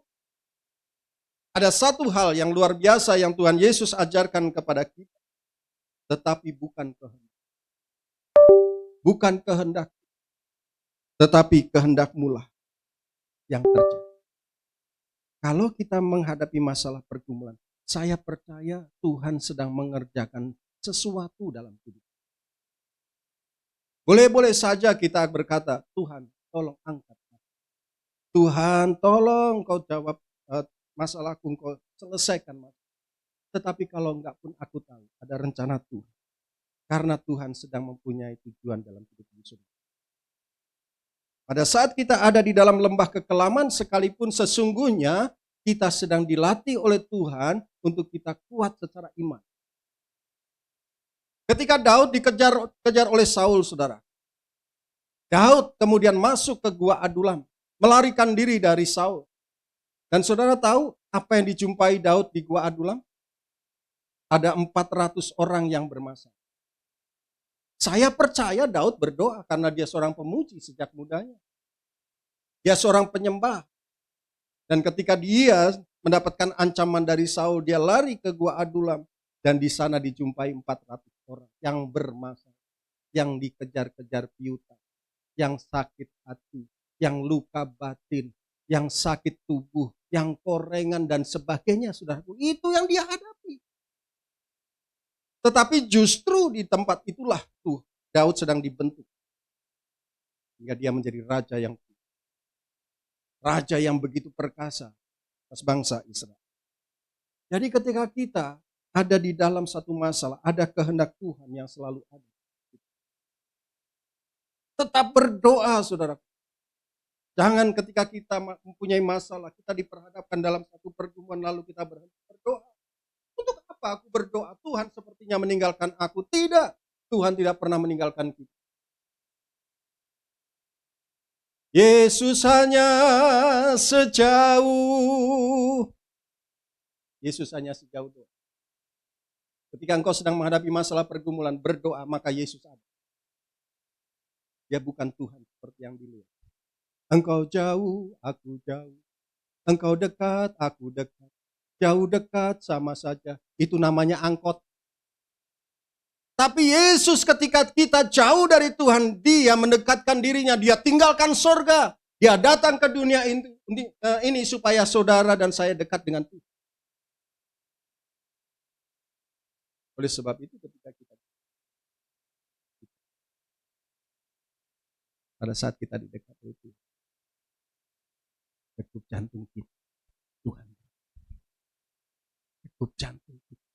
ada satu hal yang luar biasa yang Tuhan Yesus ajarkan kepada kita. Tetapi bukan kehendak. Bukan kehendak. Tetapi kehendakmulah yang terjadi. Kalau kita menghadapi masalah pergumulan, saya percaya Tuhan sedang mengerjakan sesuatu dalam hidup. Boleh-boleh saja kita berkata, Tuhan tolong angkat. Tuhan tolong kau jawab masalahku, kau selesaikan masalah. Tetapi kalau enggak pun aku tahu ada rencana Tuhan. Karena Tuhan sedang mempunyai tujuan dalam hidup kita. Pada saat kita ada di dalam lembah kekelaman sekalipun sesungguhnya kita sedang dilatih oleh Tuhan untuk kita kuat secara iman. Ketika Daud dikejar oleh Saul, saudara. Daud kemudian masuk ke gua Adulam, melarikan diri dari Saul. Dan saudara tahu apa yang dijumpai Daud di gua Adulam? Ada 400 orang yang bermasalah. Saya percaya Daud berdoa karena dia seorang pemuji sejak mudanya. Dia seorang penyembah. Dan ketika dia mendapatkan ancaman dari Saul, dia lari ke gua Adulam. Dan di sana dijumpai 400 orang yang bermasalah, yang dikejar-kejar piutang, yang sakit hati, yang luka batin, yang sakit tubuh, yang korengan dan sebagainya, saudaraku. Itu yang dia hadapi. Tetapi justru di tempat itulah tuh Daud sedang dibentuk. Hingga dia menjadi raja yang begitu perkasa atas bangsa Israel. Jadi ketika kita ada di dalam satu masalah, ada kehendak Tuhan yang selalu ada. Tetap berdoa, saudara. Jangan ketika kita mempunyai masalah, kita diperhadapkan dalam satu pergumulan lalu kita berhenti berdoa. Untuk apa aku berdoa? Tuhan sepertinya meninggalkan aku. Tidak, Tuhan tidak pernah meninggalkan kita. Yesus hanya sejauh doa. Ketika engkau sedang menghadapi masalah pergumulan, berdoa, maka Yesus ada. Dia bukan Tuhan seperti yang dilihat. Engkau jauh, aku jauh. Engkau dekat, aku dekat. Jauh dekat sama saja. Itu namanya angkot. Tapi Yesus ketika kita jauh dari Tuhan, dia mendekatkan dirinya, dia tinggalkan sorga. Dia datang ke dunia ini supaya saudara dan saya dekat dengan Tuhan. Oleh sebab itu ketika kita pada saat kita di dekat itu, degup jantung kita, Tuhan. Degup jantung kita,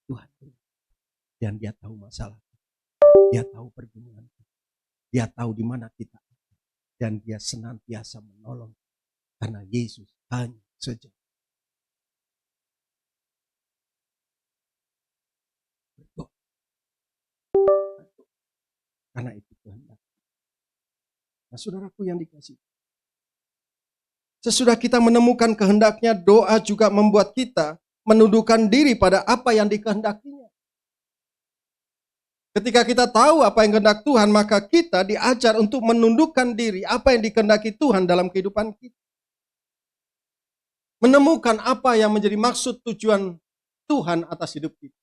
Tuhan. Dan dia tahu masalah, dia tahu pergumulan kita, dia tahu di mana kita, dan dia senantiasa menolong karena Yesus hanya saja. Berdoa. Karena itu kehendak. Nah, saudaraku yang dikasih. Sesudah kita menemukan kehendaknya, doa juga membuat kita menundukkan diri pada apa yang dikehendakinya. Ketika kita tahu apa yang kehendak Tuhan, maka kita diajar untuk menundukkan diri apa yang dikehendaki Tuhan dalam kehidupan kita. Menemukan apa yang menjadi maksud tujuan Tuhan atas hidup kita.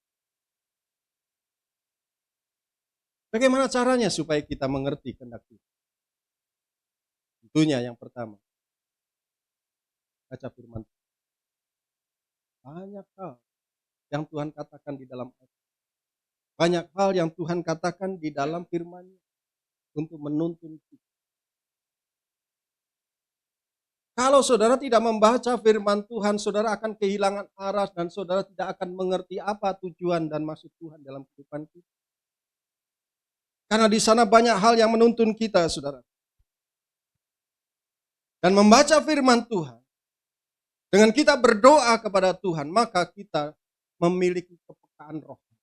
Bagaimana caranya supaya kita mengerti kehendak Tuhan? Tentunya yang pertama, baca firman Tuhan. Banyak hal yang Tuhan katakan di dalam ayat. Banyak hal yang Tuhan katakan di dalam firman-Nya. untuk menuntun kita. Kalau saudara tidak membaca firman Tuhan, saudara akan kehilangan arah dan saudara tidak akan mengerti apa tujuan dan maksud Tuhan dalam kehidupan kita. Karena di sana banyak hal yang menuntun kita, saudara. Dan membaca firman Tuhan, dengan kita berdoa kepada Tuhan, maka kita memiliki kepekaan rohani.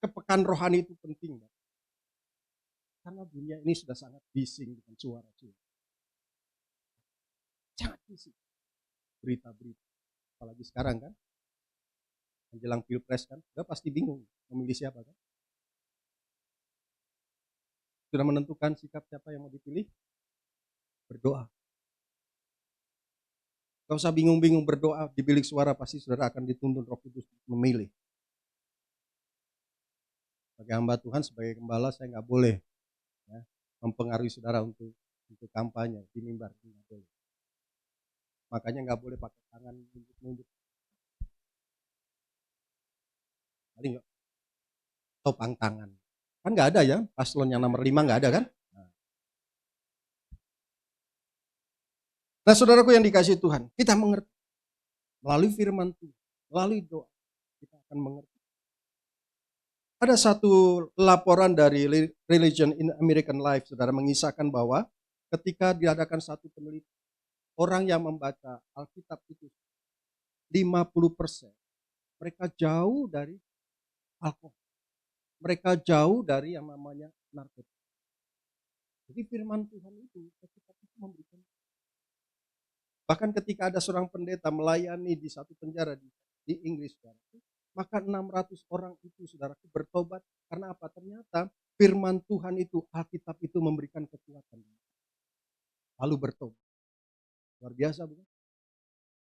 Kepekaan rohani itu penting. Karena dunia ini sudah sangat bising dengan suara-suara. Sangat bising. Berita-berita. Apalagi sekarang kan. Menjelang pilpres kan. Udah pasti bingung memilih siapa kan. Sudah menentukan sikap siapa yang mau dipilih. Berdoa. Gak usah bingung-bingung berdoa. Di bilik suara pasti saudara akan dituntun Roh Kudus memilih. Sebagai hamba Tuhan, sebagai gembala saya nggak boleh ya, mempengaruhi saudara untuk kampanye di mimbar. Nggak boleh. Makanya nggak boleh pakai tangan nunjuk-nunjuk. Paling nggak topang tangan. Kan nggak ada ya, paslon yang nomor 5 nggak ada kan? Nah saudaraku yang dikasihi Tuhan, kita mengerti. Melalui firman Tuhan, melalui doa, kita akan mengerti. Ada satu laporan dari Religion in American Life, saudara, mengisahkan bahwa ketika diadakan satu penelitian, orang yang membaca Alkitab itu 50% mereka jauh dari alkohol. Mereka jauh dari yang namanya narkotika. Jadi firman Tuhan itu ketika itu memberikan. Bahkan ketika ada seorang pendeta melayani di satu penjara di Inggris, maka 600 orang itu saudaraku bertobat. Karena apa? Ternyata firman Tuhan itu, Alkitab itu memberikan kekuatan. Lalu bertobat. Luar biasa bukan?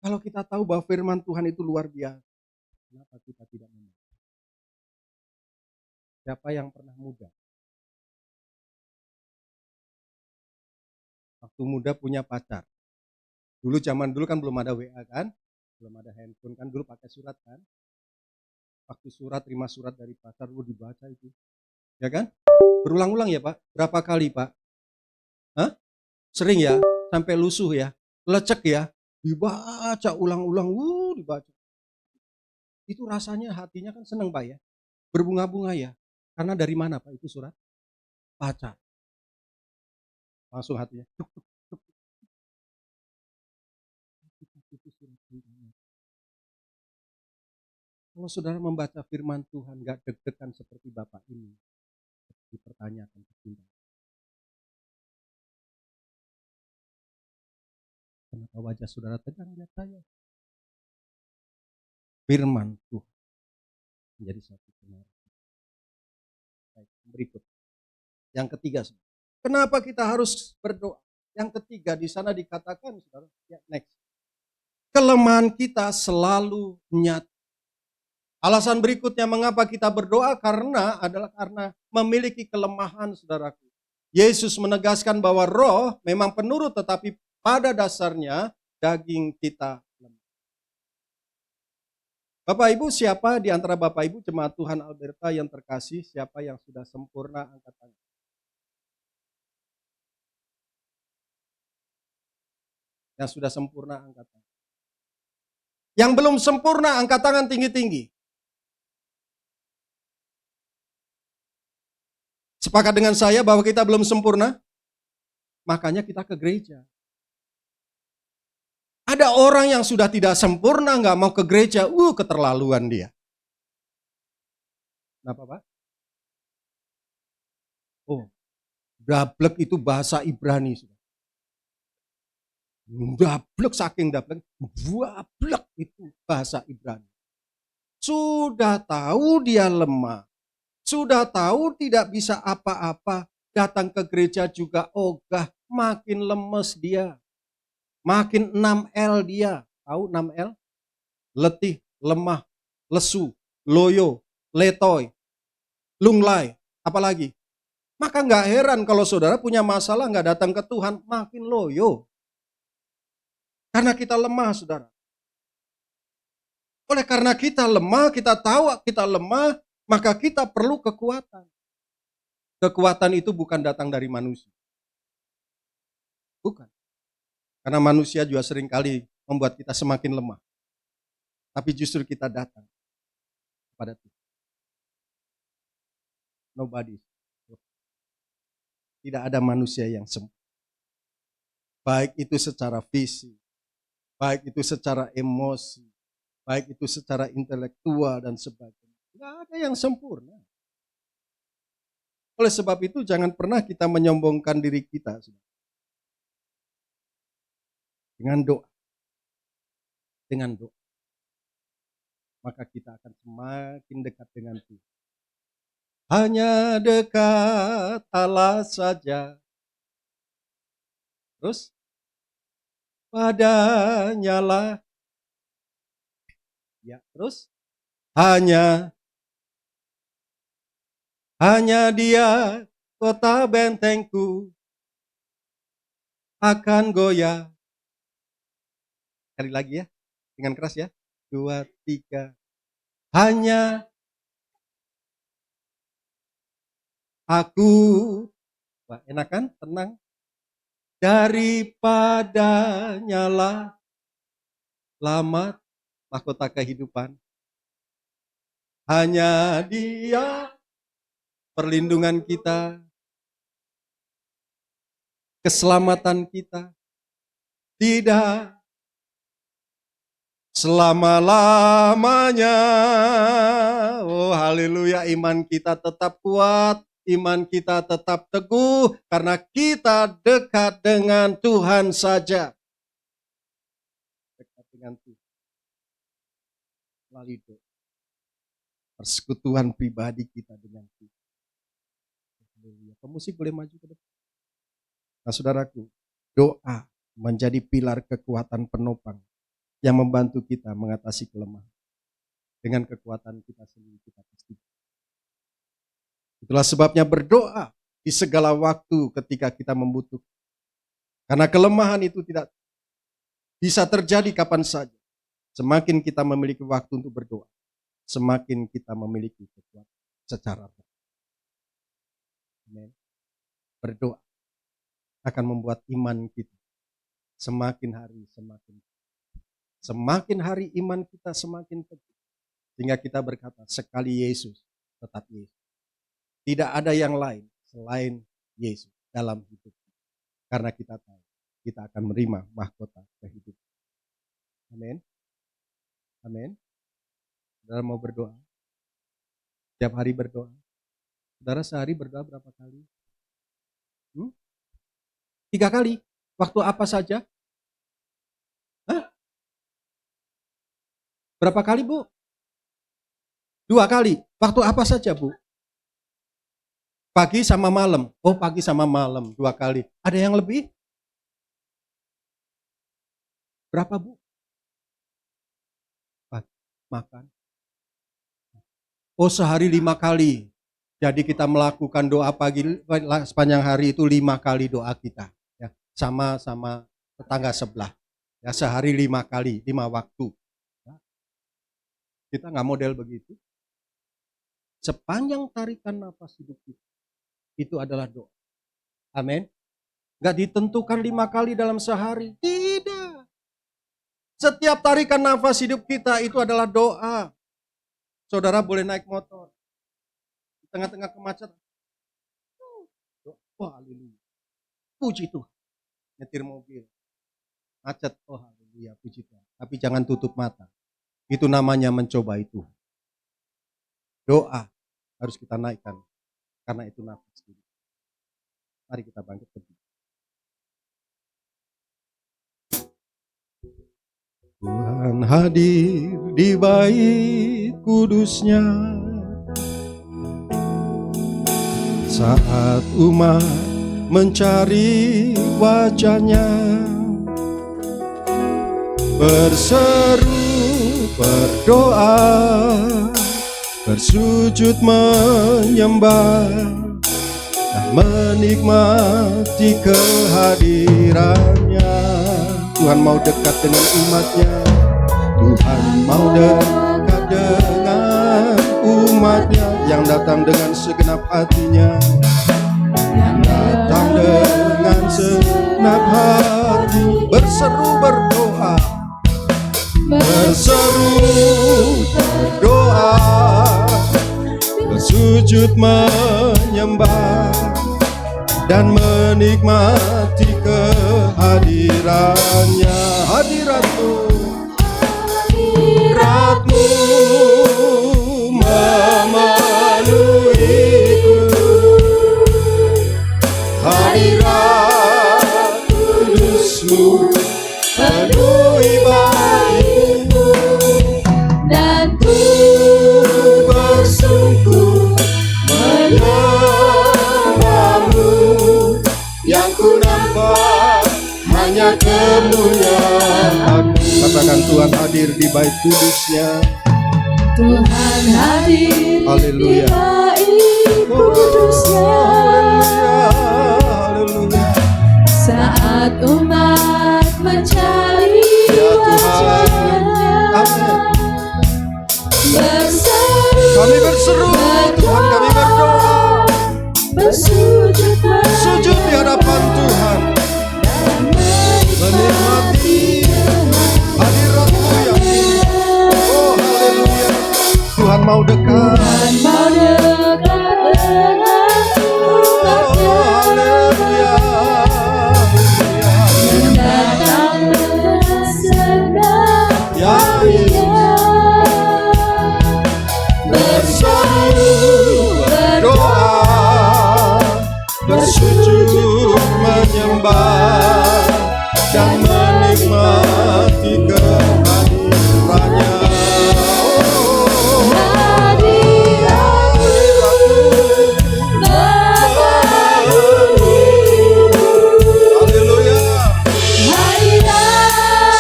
Kalau kita tahu bahwa firman Tuhan itu luar biasa, kenapa kita tidak membaca? Siapa yang pernah muda? Waktu muda punya pacar. Zaman dulu kan belum ada WA kan? Belum ada handphone kan? Dulu pakai surat kan? Waktu terima surat dari pacar, lu dibaca itu. Ya kan? Berulang-ulang ya Pak? Berapa kali Pak? Hah? Sering ya? Sampai lusuh ya? Lecek ya? Dibaca ulang-ulang, dibaca. Itu rasanya hatinya kan senang Pak ya? Berbunga-bunga ya? Karena dari mana Pak itu surat? Pacar. Langsung hatinya. Kalau saudara membaca firman Tuhan gak deg-degan seperti Bapak ini, dipertanyakan kecintaan. Kenapa wajah saudara tegang lihat saya? Firman Tuhan menjadi satu kebenaran. Baik, berikut. Yang ketiga, kenapa kita harus berdoa? Yang ketiga di sana dikatakan, saudara, ya, next. Kelemahan kita selalu nyata. Alasan berikutnya mengapa kita berdoa karena memiliki kelemahan, saudaraku. Yesus menegaskan bahwa roh memang penurut tetapi pada dasarnya daging kita lemah. Bapak Ibu, siapa di antara Bapak Ibu jemaat Tuhan Alberta yang terkasih, siapa yang sudah sempurna angkat tangan? Yang sudah sempurna angkat tangan. Yang belum sempurna angkat tangan tinggi-tinggi. Sepakat dengan saya bahwa kita belum sempurna? Makanya kita ke gereja. Ada orang yang sudah tidak sempurna, nggak mau ke gereja, keterlaluan dia. Kenapa Pak? Dablek itu bahasa Ibrani. Dablek saking dablek, dablek itu bahasa Ibrani. Sudah tahu dia lemah. Sudah tahu tidak bisa apa-apa, datang ke gereja juga ogah, makin lemes dia. Makin 6L dia. Tahu 6L? Letih, lemah, lesu, loyo, letoy, lunglai, apalagi. Maka nggak heran kalau saudara punya masalah nggak datang ke Tuhan, makin loyo. Karena kita lemah, saudara. Oleh karena kita lemah, kita tahu kita lemah, maka kita perlu kekuatan. Kekuatan itu bukan datang dari manusia. Bukan. Karena manusia juga seringkali membuat kita semakin lemah. Tapi justru kita datang kepada Tuhan. Nobody. Tidak ada manusia yang sempurna. Baik itu secara fisik, baik itu secara emosi, baik itu secara intelektual dan sebagainya. Tidak ada yang sempurna. Oleh sebab itu jangan pernah kita menyombongkan diri kita. Dengan doa. Dengan doa. Maka kita akan semakin dekat dengan Tuhan. Hanya dekat Allah saja. Terus padanya lah. Ya, terus hanya Dia kota bentengku akan goyah. Sekali lagi ya, dengan keras ya. 2, 3. Hanya aku, wah, enak kan? Tenang. Daripadanya lah selamat mahkota kehidupan. Hanya Dia perlindungan kita, keselamatan kita. Tidak selama-lamanya. Oh haleluya, iman kita tetap kuat. Iman kita tetap teguh karena kita dekat dengan Tuhan saja. Dekat dengan Tuhan. Melalui doa. Persekutuan pribadi kita dengan Tuhan. Pemusik boleh maju ke depan. Nah saudaraku, doa menjadi pilar kekuatan penopang yang membantu kita mengatasi kelemahan. Dengan kekuatan kita sendiri kita pasti. Itulah sebabnya berdoa di segala waktu ketika kita membutuhkan. Karena kelemahan itu tidak bisa terjadi kapan saja. Semakin kita memiliki waktu untuk berdoa, semakin kita memiliki kekuatan secara roh. Amin. Berdoa akan membuat iman kita semakin hari semakin hari iman kita semakin teguh. Sehingga kita berkata, sekali Yesus, tetap Yesus. Tidak ada yang lain selain Yesus dalam hidup kita. Karena kita tahu kita akan menerima mahkota kehidupan. Amin. Amin. Saudara mau berdoa? Setiap hari berdoa. Saudara sehari berdoa berapa kali? 3 kali. Waktu apa saja? Hah? Berapa kali, Bu? 2 kali. Waktu apa saja, Bu? Pagi sama malam. Oh, pagi sama malam 2 kali. Ada yang lebih? Berapa, Bu? Makan. Oh, sehari 5 kali. Jadi kita melakukan doa pagi sepanjang hari itu 5 kali doa kita. Ya, sama tetangga sebelah. Ya, sehari 5 kali, 5 waktu. Ya. Kita nggak model begitu. Sepanjang tarikan nafas hidup kita. Itu adalah doa. Amin. Gak ditentukan 5 kali dalam sehari. Tidak. Setiap tarikan nafas hidup kita itu adalah doa. Saudara boleh naik motor. Di tengah-tengah kemacetan. Oh haleluya. Puji Tuhan. Nyetir mobil. Macet. Oh haleluya. Puji Tuhan. Tapi jangan tutup mata. Itu namanya mencoba itu. Doa harus kita naikkan. Karena itu nafas hidup. Mari kita bangkit berdiri. Tuhan hadir di bait kudusnya saat umat mencari wajahnya, berseru, berdoa, bersujud menyembah dan menikmati kehadirannya. Tuhan mau dekat dengan umatnya. Tuhan mau dekat dengan umatnya yang datang dengan segenap hatinya. datang dengan segenap hati, berseru berdoa, bersujud menyembah dan menikmati kehadirannya. Hadiratmu memenuhiku, hadirat kudusmu penuhi bagiku, Dan ku bersungguh menyembahmu, yang ku nampak hanya kemuliaan. Katakan Tuhan hadir di bait kudusnya. Tuhan hadir Haleluya. di bait kudusnya. Haleluya. Saat umat mencari Ya Tuhan. wajah-Nya, Amin. berseru, Kami berseru, Tuhan kami berdoa, bersujud sujud di hadapan Tuhan, menikmati hadirat-Mu yang indah. Oh haleluya. Tuhan mau dekat. Tuhan mau dekat dengan umatnya, Haleluya. datang dengan segenap Ya hatinya, berseru, berdoa, bersujud menyembah dan menikmati kehadirannya. Oh, haleluya.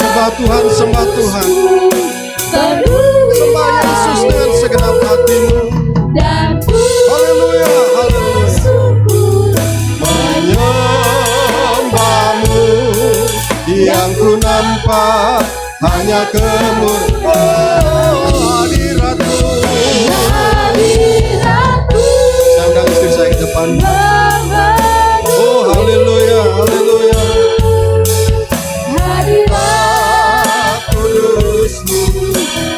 Sembah Tuhan, sembah Tuhan. Sembah Yesus dengan segenap hatimu. Haleluya, haleluya. Menyembahmu, yang ku nampak hanya kemuliaan hadirat-Mu. Saya undang istri saya ke depan. Oh haleluya, haleluya. Hadirat kudus-Mu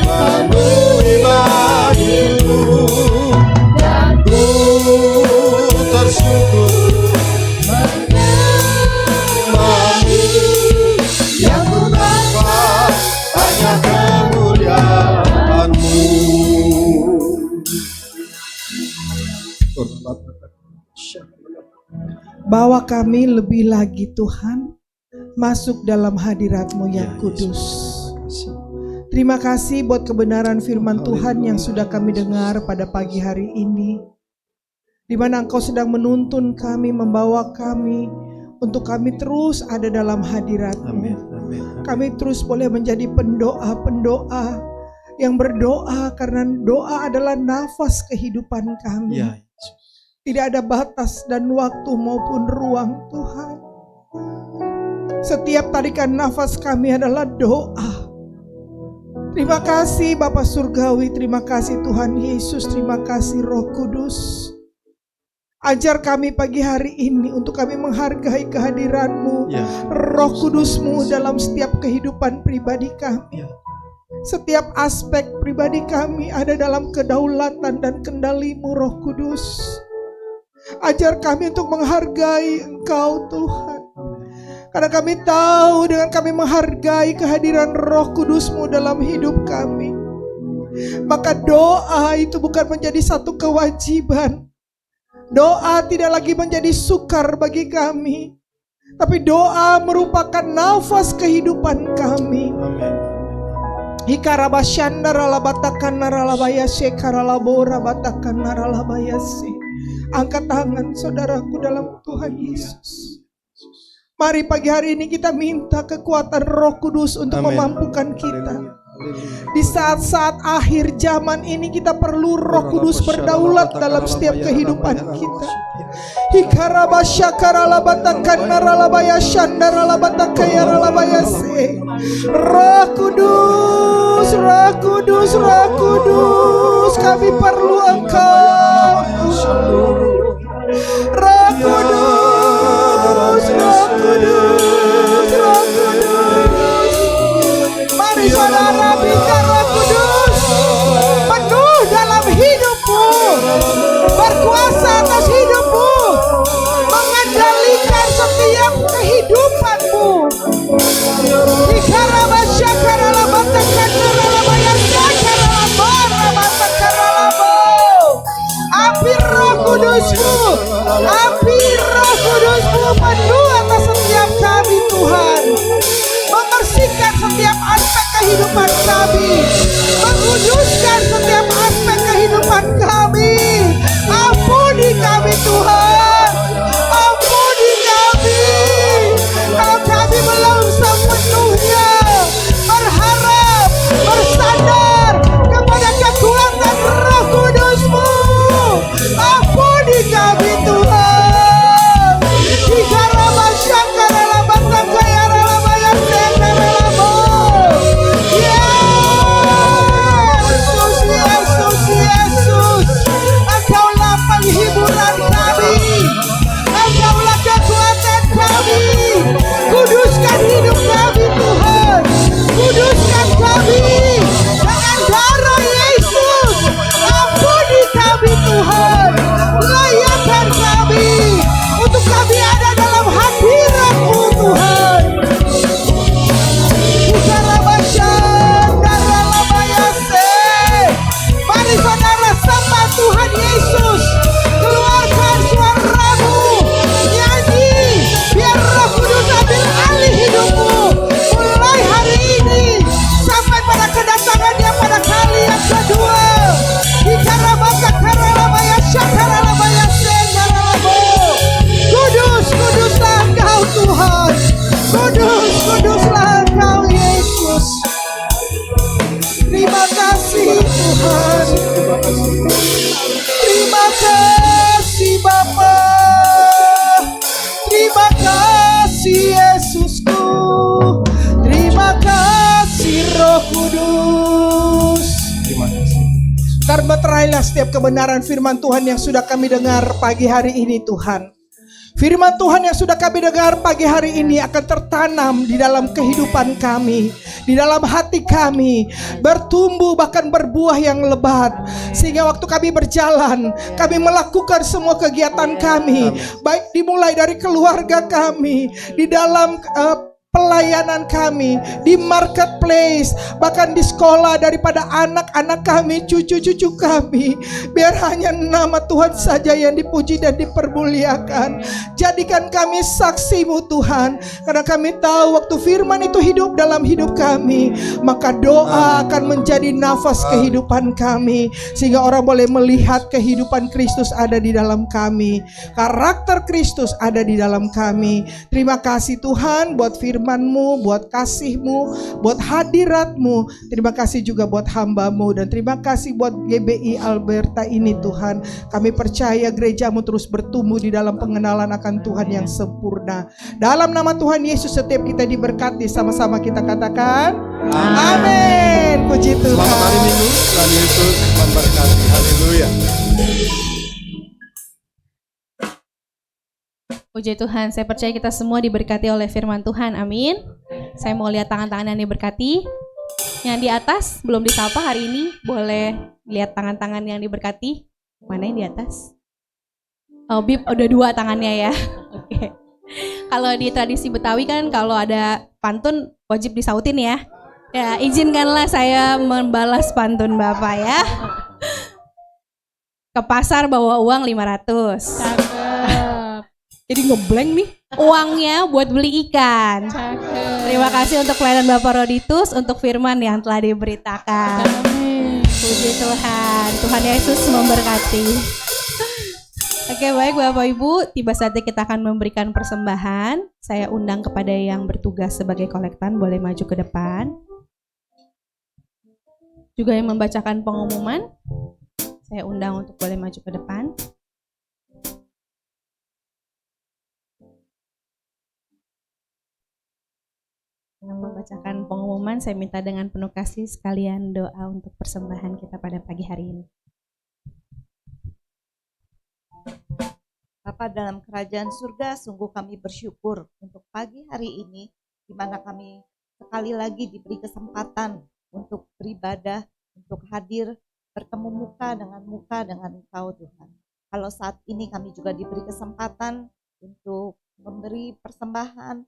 penuhi bagiku, dan ku tersungkur menyembahmu, yang ku nampak hanya kemuliaan-Mu. Bawa kami lebih lagi Tuhan masuk dalam hadirat-Mu yang kudus. Terima kasih buat kebenaran firman Tuhan yang sudah kami dengar pada pagi hari ini, di mana Engkau sedang menuntun kami, membawa kami untuk kami terus ada dalam hadirat-Mu. Kami terus boleh menjadi pendoa-pendoa yang berdoa, karena doa adalah nafas kehidupan kami. Tidak ada batas dan waktu maupun ruang Tuhan. Setiap tarikan nafas kami adalah doa. Terima kasih Bapa Surgawi, terima kasih Tuhan Yesus, terima kasih Roh Kudus. Ajar kami pagi hari ini untuk kami menghargai kehadiran-Mu, Roh Kudus-Mu dalam setiap kehidupan pribadi kami. Setiap aspek pribadi kami ada dalam kedaulatan dan kendali-Mu, Roh Kudus. Ajar kami untuk menghargai Engkau Tuhan, karena kami tahu dengan kami menghargai kehadiran Roh Kudus-Mu dalam hidup kami, maka doa itu bukan menjadi satu kewajiban. Doa tidak lagi menjadi sukar bagi kami, tapi doa merupakan nafas kehidupan kami. Ikarabashandara labatakan naralabayase karalabora batakan naralabayase. Angkat tangan saudaraku dalam Tuhan Yesus. Mari pagi hari ini kita minta kekuatan Roh Kudus untuk memampukan kita. Di saat-saat akhir zaman ini kita perlu Roh Kudus berdaulat dalam setiap kehidupan kita. Roh Kudus, Roh Kudus, Roh Kudus, kami perlu Engkau. Roh Kudus. Kudus-Mu, api Roh Kudus-Mu penuh atas setiap kami Tuhan, membersihkan setiap aspek kehidupan kami, menguduskan setiap aspek kehidupan kami. Ampuni kami Tuhan, ampuni kami kalau kami belum sepenuhnya berharap, bersandar kepada kekuatan Roh Kudus-Mu. Ampuni kami Tuhan. Yesus, Yesus, Engkaulah penghiburan kami, Engkaulah kekuatan kami. Kuduskan hidup kami Tuhan, kuduskan kami dengan darah Yesus. Ampuni kami Tuhan, layakan kami untuk kami ada dalam hadirat-Mu Tuhan. Mari saudara sembah Tuhan Yesus, keluarkan suaramu, nyanyi, biar Roh Kudus ambil alih hidupmu mulai hari ini sampai pada kedatangannya pada kali yang kedua. Kudus, kuduslah Engkau Tuhan, kudus, kuduslah Engkau Yesus. Terima kasih Tuhan, terima kasih Bapa, terima kasih Yesusku, terima kasih Roh Kudus. Terima kasih. Termeterailah setiap kebenaran firman Tuhan yang sudah kami dengar pagi hari ini Tuhan. Firman Tuhan yang sudah kami dengar pagi hari ini akan tertanam di dalam kehidupan kami, di dalam hati kami, bertumbuh bahkan berbuah yang lebat. Sehingga waktu kami berjalan, kami melakukan semua kegiatan kami, baik dimulai dari keluarga kami, di dalam pelayanan kami, di marketplace, bahkan di sekolah, daripada anak-anak kami, cucu-cucu kami. Biar hanya nama Tuhan saja yang dipuji dan dipermuliakan. Jadikan kami saksi-Mu Tuhan, karena kami tahu waktu firman itu hidup dalam hidup kami, maka doa akan menjadi nafas kehidupan kami, sehingga orang boleh melihat kehidupan Kristus ada di dalam kami, karakter Kristus ada di dalam kami. Terima kasih Tuhan buat firman-Mu, buat kasih-Mu, buat hadirat-Mu. Terima kasih juga buat hamba-Mu, dan terima kasih buat GBI Alberta ini Tuhan. Kami percaya gereja-Mu terus bertumbuh di dalam pengenalan akan Tuhan yang sempurna. Dalam nama Tuhan Yesus setiap kita diberkati, sama-sama kita katakan amin. Puji Tuhan. Selamat hari Minggu, Tuhan Yesus memberkati. Haleluya. Puji Tuhan, saya percaya kita semua diberkati oleh firman Tuhan, amin. Saya mau lihat tangan-tangan yang diberkati. Yang di atas belum disapa hari ini, boleh lihat tangan-tangan yang diberkati. Mana yang di atas? Oh, Bib, udah 2 tangannya ya. Oke. Kalau di tradisi Betawi kan kalau ada pantun wajib disautin ya. Ya, izinkanlah saya membalas pantun Bapak ya. Ke pasar bawa uang 500. Jadi ngeblank nih. Uangnya buat beli ikan. Terima kasih untuk pelayanan Bapak Roditus, untuk firman yang telah diberitakan. Puji Tuhan. Tuhan Yesus memberkati. Oke, baik Bapak Ibu, tiba saatnya kita akan memberikan persembahan. Saya undang kepada yang bertugas sebagai kolektan boleh maju ke depan. Juga yang membacakan pengumuman, saya undang untuk boleh maju ke depan. Dengan membacakan pengumuman, saya minta dengan penuh kasih sekalian doa untuk persembahan kita pada pagi hari ini. Bapa dalam kerajaan surga, sungguh kami bersyukur untuk pagi hari ini, di mana kami sekali lagi diberi kesempatan untuk beribadah, untuk hadir, bertemu muka dengan Engkau Tuhan. Kalau saat ini kami juga diberi kesempatan untuk memberi persembahan,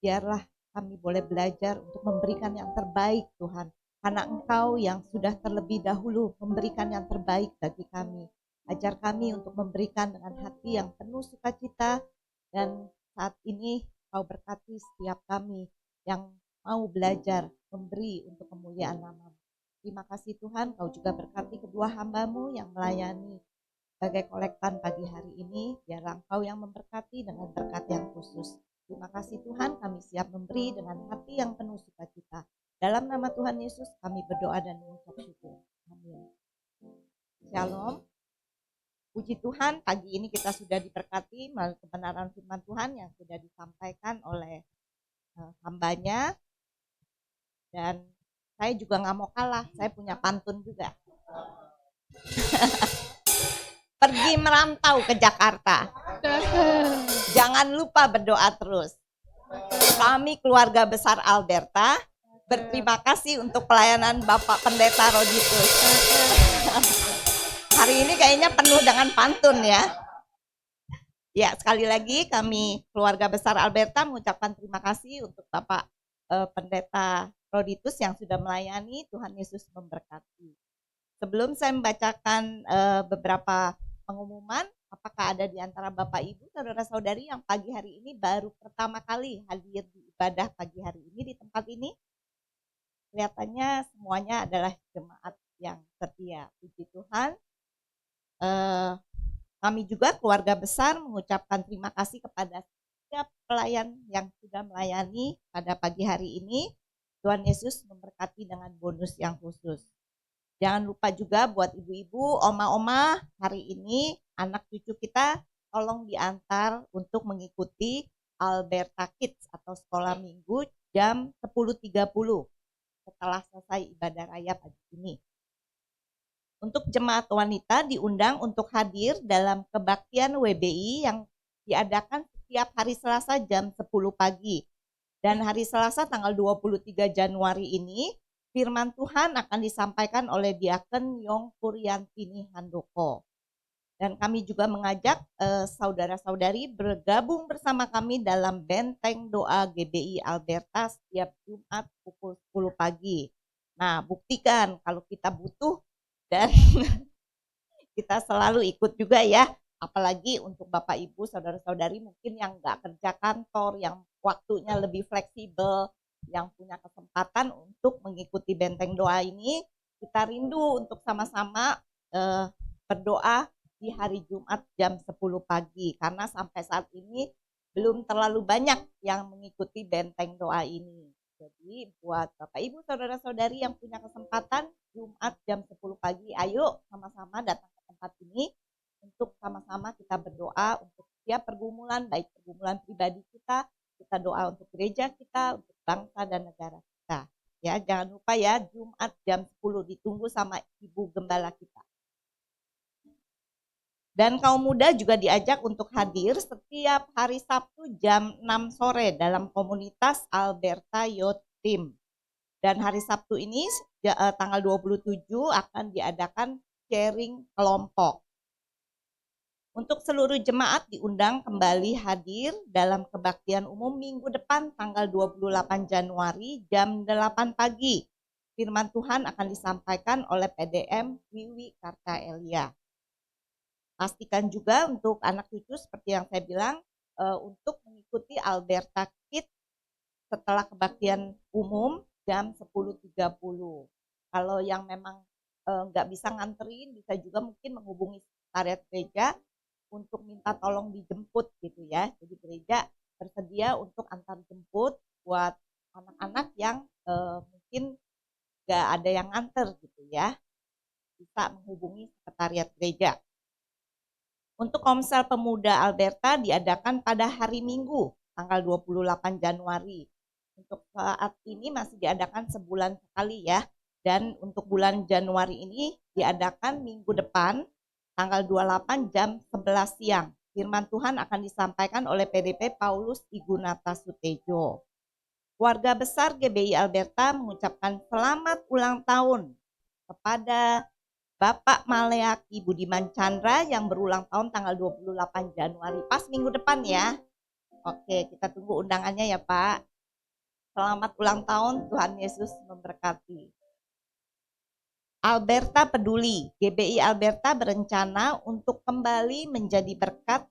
biarlah kami boleh belajar untuk memberikan yang terbaik Tuhan. Karena Engkau yang sudah terlebih dahulu memberikan yang terbaik bagi kami. Ajar kami untuk memberikan dengan hati yang penuh sukacita, dan saat ini Kau berkati setiap kami yang mau belajar memberi untuk kemuliaan nama-Mu. Terima kasih Tuhan, Kau juga berkati kedua hamba-Mu yang melayani sebagai kolektan pagi hari ini. Biarlah Engkau yang memberkati dengan berkat yang khusus. Terima kasih Tuhan, kami siap memberi dengan hati yang penuh sukacita. Dalam nama Tuhan Yesus kami berdoa dan mengucap syukur. Amin. Shalom. Puji Tuhan, pagi ini kita sudah diberkati melalui kebenaran firman Tuhan yang sudah disampaikan oleh hambanya. Dan saya juga nggak mau kalah, saya punya pantun juga. Pergi merantau ke Jakarta. Jangan lupa berdoa terus. Kami keluarga besar Alberta berterima kasih untuk pelayanan Bapak Pendeta Roditus. Hari ini kayaknya penuh dengan pantun ya. Ya, sekali lagi kami keluarga besar Alberta mengucapkan terima kasih untuk Bapak Pendeta Roditus yang sudah melayani. Tuhan Yesus memberkati. Sebelum saya membacakan beberapa pengumuman, apakah ada di antara Bapak Ibu, saudara-saudari yang pagi hari ini baru pertama kali hadir di ibadah pagi hari ini di tempat ini? Kelihatannya semuanya adalah jemaat yang setia. Puji Tuhan. Kami juga keluarga besar mengucapkan terima kasih kepada setiap pelayan yang sudah melayani pada pagi hari ini. Tuhan Yesus memberkati dengan bonus yang khusus. Jangan lupa juga buat ibu-ibu, oma-oma, hari ini anak cucu kita tolong diantar untuk mengikuti Alberta Kids atau sekolah minggu jam 10.30 setelah selesai ibadah raya pagi ini. Untuk jemaat wanita diundang untuk hadir dalam kebaktian WBI yang diadakan setiap hari Selasa jam 10 pagi. Dan hari Selasa tanggal 23 Januari ini, firman Tuhan akan disampaikan oleh Diaken Yong Puriantini Handoko. Dan kami juga mengajak saudara-saudari bergabung bersama kami dalam benteng doa GBI Alberta setiap Jumat pukul 10 pagi. Nah, buktikan kalau kita butuh dan kita selalu ikut juga ya, apalagi untuk Bapak Ibu, saudara-saudari mungkin yang nggak kerja kantor, yang waktunya lebih fleksibel, yang punya kesempatan untuk mengikuti benteng doa ini. Kita rindu untuk sama-sama berdoa di hari Jumat jam 10 pagi, karena sampai saat ini belum terlalu banyak yang mengikuti benteng doa ini. Jadi buat Bapak Ibu saudara-saudari yang punya kesempatan Jumat jam 10 pagi, ayo sama-sama datang ke tempat ini untuk sama-sama kita berdoa untuk setiap pergumulan, baik pergumulan pribadi kita doa untuk gereja kita, untuk bangsa dan negara kita. Ya, jangan lupa ya, Jumat jam 10 ditunggu sama Ibu Gembala kita. Dan kaum muda juga diajak untuk hadir setiap hari Sabtu jam 6 sore dalam komunitas Alberta Youth Team. Dan hari Sabtu ini tanggal 27 akan diadakan sharing kelompok. Untuk seluruh jemaat diundang kembali hadir dalam kebaktian umum minggu depan tanggal 28 Januari jam 8 pagi. Firman Tuhan akan disampaikan oleh PDM Wiwi Kartaelia. Pastikan juga untuk anak cucu seperti yang saya bilang untuk mengikuti Alberta Kids setelah kebaktian umum jam 10.30. Kalau yang memang nggak bisa nganterin, bisa juga mungkin menghubungi sekretariat gereja untuk minta tolong dijemput gitu ya. Jadi gereja bersedia untuk antar jemput buat anak-anak yang mungkin nggak ada yang nganter gitu ya. Bisa menghubungi sekretariat gereja. Untuk Komsel Pemuda Alberta diadakan pada hari Minggu, tanggal 28 Januari. Untuk saat ini masih diadakan sebulan sekali ya. Dan untuk bulan Januari ini diadakan minggu depan, tanggal 28 jam 11 siang. Firman Tuhan akan disampaikan oleh PDP Paulus Igunata Sutejo. Keluarga besar GBI Alberta mengucapkan selamat ulang tahun kepada Bapak Maleaki Budiman Chandra yang berulang tahun tanggal 28 Januari. Pas minggu depan ya. Oke, kita tunggu undangannya ya Pak. Selamat ulang tahun, Tuhan Yesus memberkati. Alberta Peduli, GBI Alberta berencana untuk kembali menjadi berkat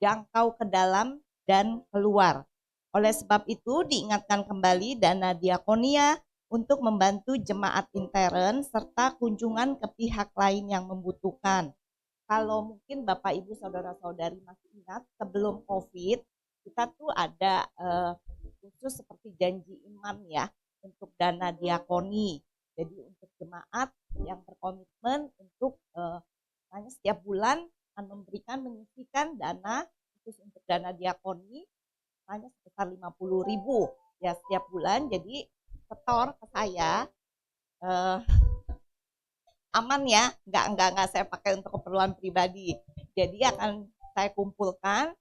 jangkau ke dalam dan keluar. Oleh sebab itu diingatkan kembali dana diakonia untuk membantu jemaat intern serta kunjungan ke pihak lain yang membutuhkan. Kalau mungkin Bapak Ibu Saudara-saudari masih ingat sebelum COVID kita tuh ada khusus seperti janji iman ya untuk dana diakoni. Jadi untuk jemaat yang berkomitmen untuk hanya setiap bulan akan memberikan menyisihkan dana khusus untuk dana diakoni hanya sebesar 50.000 ya setiap bulan. Jadi setor ke saya aman ya, nggak saya pakai untuk keperluan pribadi. Jadi akan saya kumpulkan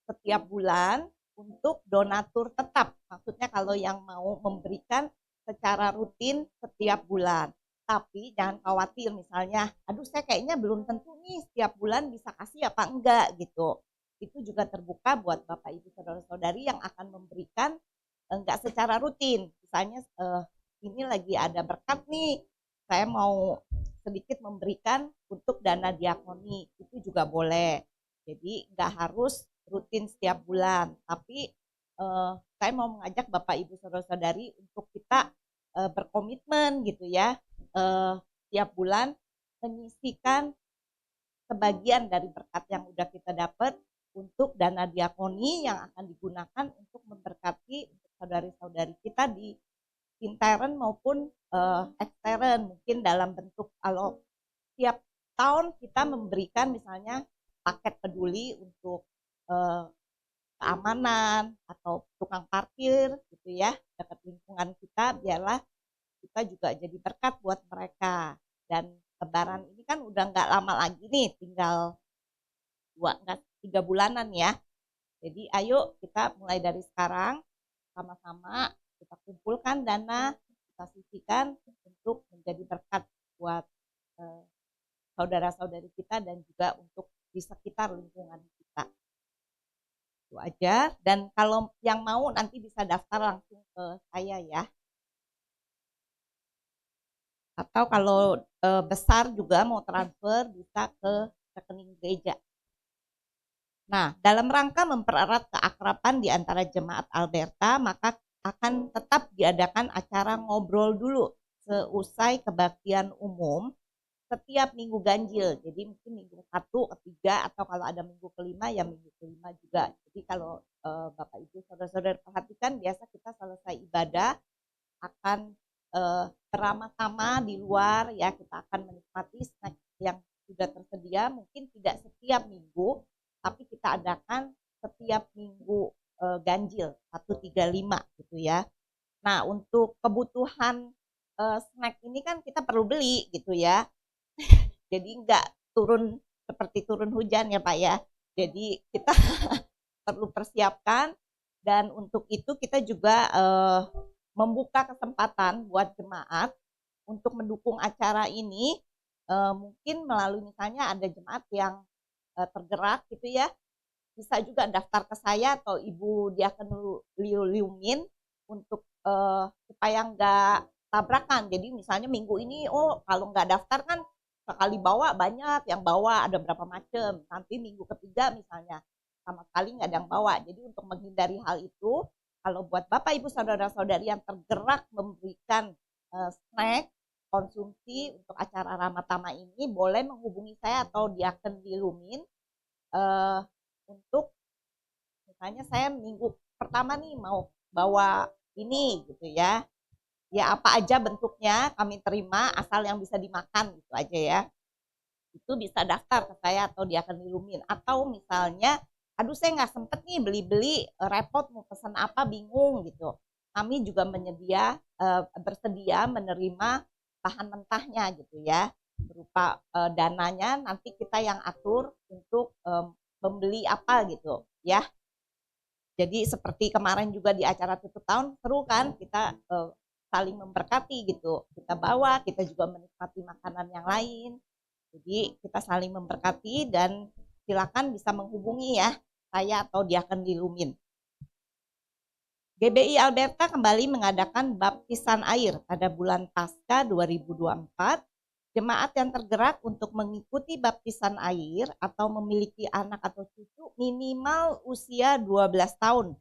setiap bulan untuk donatur tetap. Maksudnya kalau yang mau memberikan secara rutin setiap bulan. Tapi jangan khawatir misalnya, aduh saya kayaknya belum tentu nih setiap bulan bisa kasih apa enggak gitu. Itu juga terbuka buat Bapak Ibu Saudara-saudari yang akan memberikan enggak secara rutin. Misalnya ini lagi ada berkat nih, saya mau sedikit memberikan untuk dana diakoni, itu juga boleh. Jadi enggak harus rutin setiap bulan, tapi saya mau mengajak Bapak Ibu Saudara-saudari untuk kita berkomitmen gitu ya, tiap bulan menyisihkan sebagian dari berkat yang udah kita dapat untuk dana diakoni yang akan digunakan untuk memberkati untuk saudari-saudari kita di intern maupun ekstern, mungkin dalam bentuk kalau tiap tahun kita memberikan misalnya paket peduli untuk keamanan atau tukang parkir gitu ya dekat lingkungan kita, biarlah kita juga jadi berkat buat mereka. Dan Lebaran ini kan udah nggak lama lagi nih, tinggal 3 bulanan ya. Jadi ayo kita mulai dari sekarang sama-sama kita kumpulkan dana, kita sisihkan untuk menjadi berkat buat saudara-saudari kita dan juga untuk di sekitar lingkungan kita. Itu aja. Dan kalau yang mau nanti bisa daftar langsung ke saya ya. Atau kalau besar juga mau transfer bisa ke rekening gereja. Nah, dalam rangka mempererat keakraban di antara jemaat Alberta, maka akan tetap diadakan acara ngobrol dulu seusai kebaktian umum setiap minggu ganjil. Jadi mungkin minggu 1, ketiga, atau kalau ada minggu kelima ya minggu kelima juga. Jadi kalau Bapak Ibu Saudara-saudara perhatikan, biasa kita selesai ibadah akan beramah-tamah di luar ya, kita akan menikmati snack yang sudah tersedia, mungkin tidak setiap minggu, tapi kita adakan setiap minggu ganjil 135 gitu ya. Nah, untuk kebutuhan snack ini kan kita perlu beli gitu ya. Jadi enggak turun seperti turun hujan ya Pak ya. Jadi kita perlu persiapkan, dan untuk itu kita juga membuka kesempatan buat jemaat untuk mendukung acara ini, mungkin melalui misalnya ada jemaat yang tergerak gitu ya, bisa juga daftar ke saya atau Ibu Diaken Liumin untuk supaya nggak tabrakan. Jadi misalnya minggu ini, kalau nggak daftar kan sekali bawa banyak yang bawa, ada berapa macam. Nanti minggu ketiga misalnya sama sekali nggak ada yang bawa. Jadi untuk menghindari hal itu, kalau buat Bapak Ibu Saudara-saudari yang tergerak memberikan snack konsumsi untuk acara Ramatama ini, boleh menghubungi saya atau Diaken Liumin untuk misalnya saya minggu pertama nih mau bawa ini gitu ya. Ya apa aja bentuknya kami terima, asal yang bisa dimakan gitu aja ya. Itu bisa daftar ke saya atau Diaken Liumin. Atau misalnya, aduh saya nggak sempet nih beli-beli, repot mau pesan apa bingung gitu. Kami juga bersedia menerima bahan mentahnya gitu ya, berupa dananya nanti kita yang atur untuk membeli apa gitu ya. Jadi seperti kemarin juga di acara tutup tahun, seru kan, kita saling memberkati gitu. Kita bawa, kita juga menikmati makanan yang lain. Jadi kita saling memberkati, dan silakan bisa menghubungi ya saya atau Diaken Liumin. GBI Alberta kembali mengadakan baptisan air pada bulan Paskah 2024. Jemaat yang tergerak untuk mengikuti baptisan air atau memiliki anak atau cucu minimal usia 12 tahun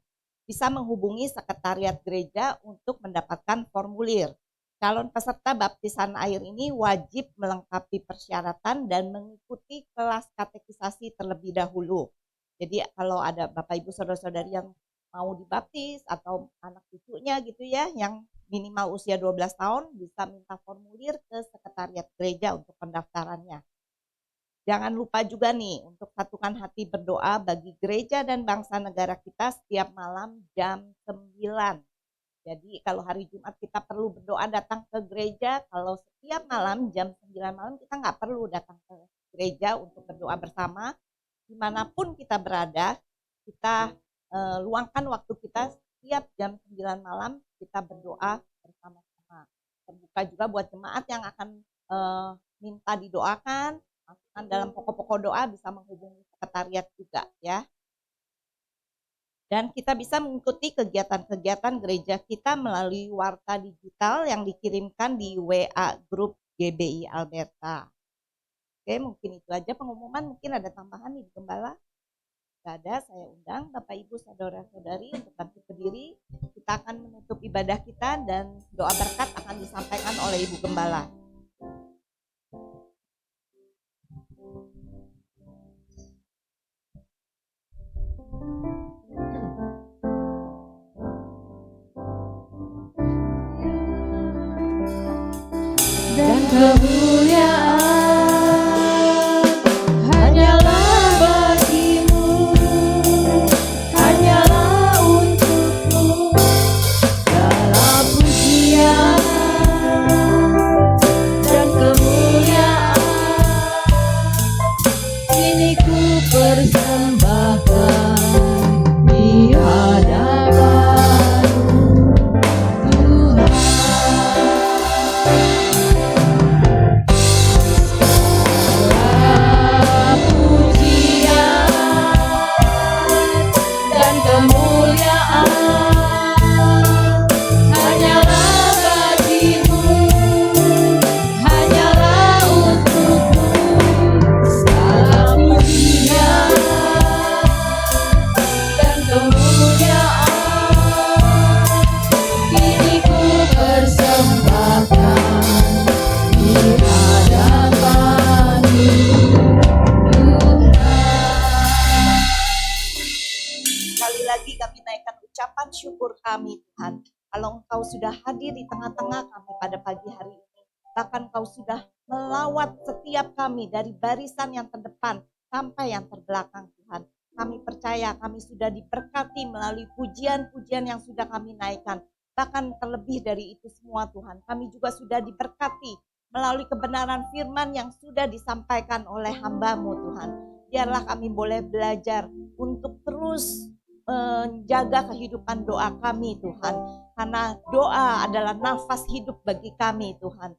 bisa menghubungi sekretariat gereja untuk mendapatkan formulir. Calon peserta baptisan air ini wajib melengkapi persyaratan dan mengikuti kelas katekisasi terlebih dahulu. Jadi kalau ada Bapak Ibu Saudara-saudari yang mau dibaptis atau anak cucunya gitu ya yang minimal usia 12 tahun bisa minta formulir ke sekretariat gereja untuk pendaftarannya. Jangan lupa juga nih untuk satukan hati berdoa bagi gereja dan bangsa negara kita setiap malam jam 9. Jadi kalau hari Jumat kita perlu berdoa datang ke gereja, kalau setiap malam jam 9 malam kita nggak perlu datang ke gereja untuk berdoa bersama. Dimanapun kita berada, kita luangkan waktu kita setiap jam 9 malam kita berdoa bersama-sama. Terbuka juga buat jemaat yang akan minta didoakan, masukkan dalam pokok-pokok doa bisa menghubungi sekretariat juga ya. Dan kita bisa mengikuti kegiatan-kegiatan gereja kita melalui warta digital yang dikirimkan di WA grup GBI Alberta. Oke, mungkin itu aja pengumuman, mungkin ada tambahan nih Gembala. Gak ada, saya undang Bapak Ibu Saudara-saudari untuk bangkit berdiri. Kita akan menutup ibadah kita dan doa berkat akan disampaikan oleh Ibu Gembala. Dan kemuliaan hanyalah bagimu, hanyalah untukmu. Dalam pujian dan kemuliaan ini ku persembahkan di hadapan-Mu, Tuhan. Dan kemuliaan hanyalah bagimu, hanyalah untukmu. Segala pujian dan kemuliaan kini ku persembahkan di hadapan-Mu, Sekali lagi kami naikkan ucapan syukur kami Tuhan. Kalau Engkau sudah hadir di tengah-tengah kami pada pagi hari ini. Bahkan Engkau sudah melawat setiap kami dari barisan yang terdepan sampai yang terbelakang Tuhan. Kami percaya kami sudah diberkati melalui pujian-pujian yang sudah kami naikkan. Bahkan terlebih dari itu semua Tuhan. Kami juga sudah diberkati melalui kebenaran firman yang sudah disampaikan oleh hamba-Mu Tuhan. Biarlah kami boleh belajar untuk terus menjaga kehidupan doa kami Tuhan. Karena doa adalah nafas hidup bagi kami Tuhan.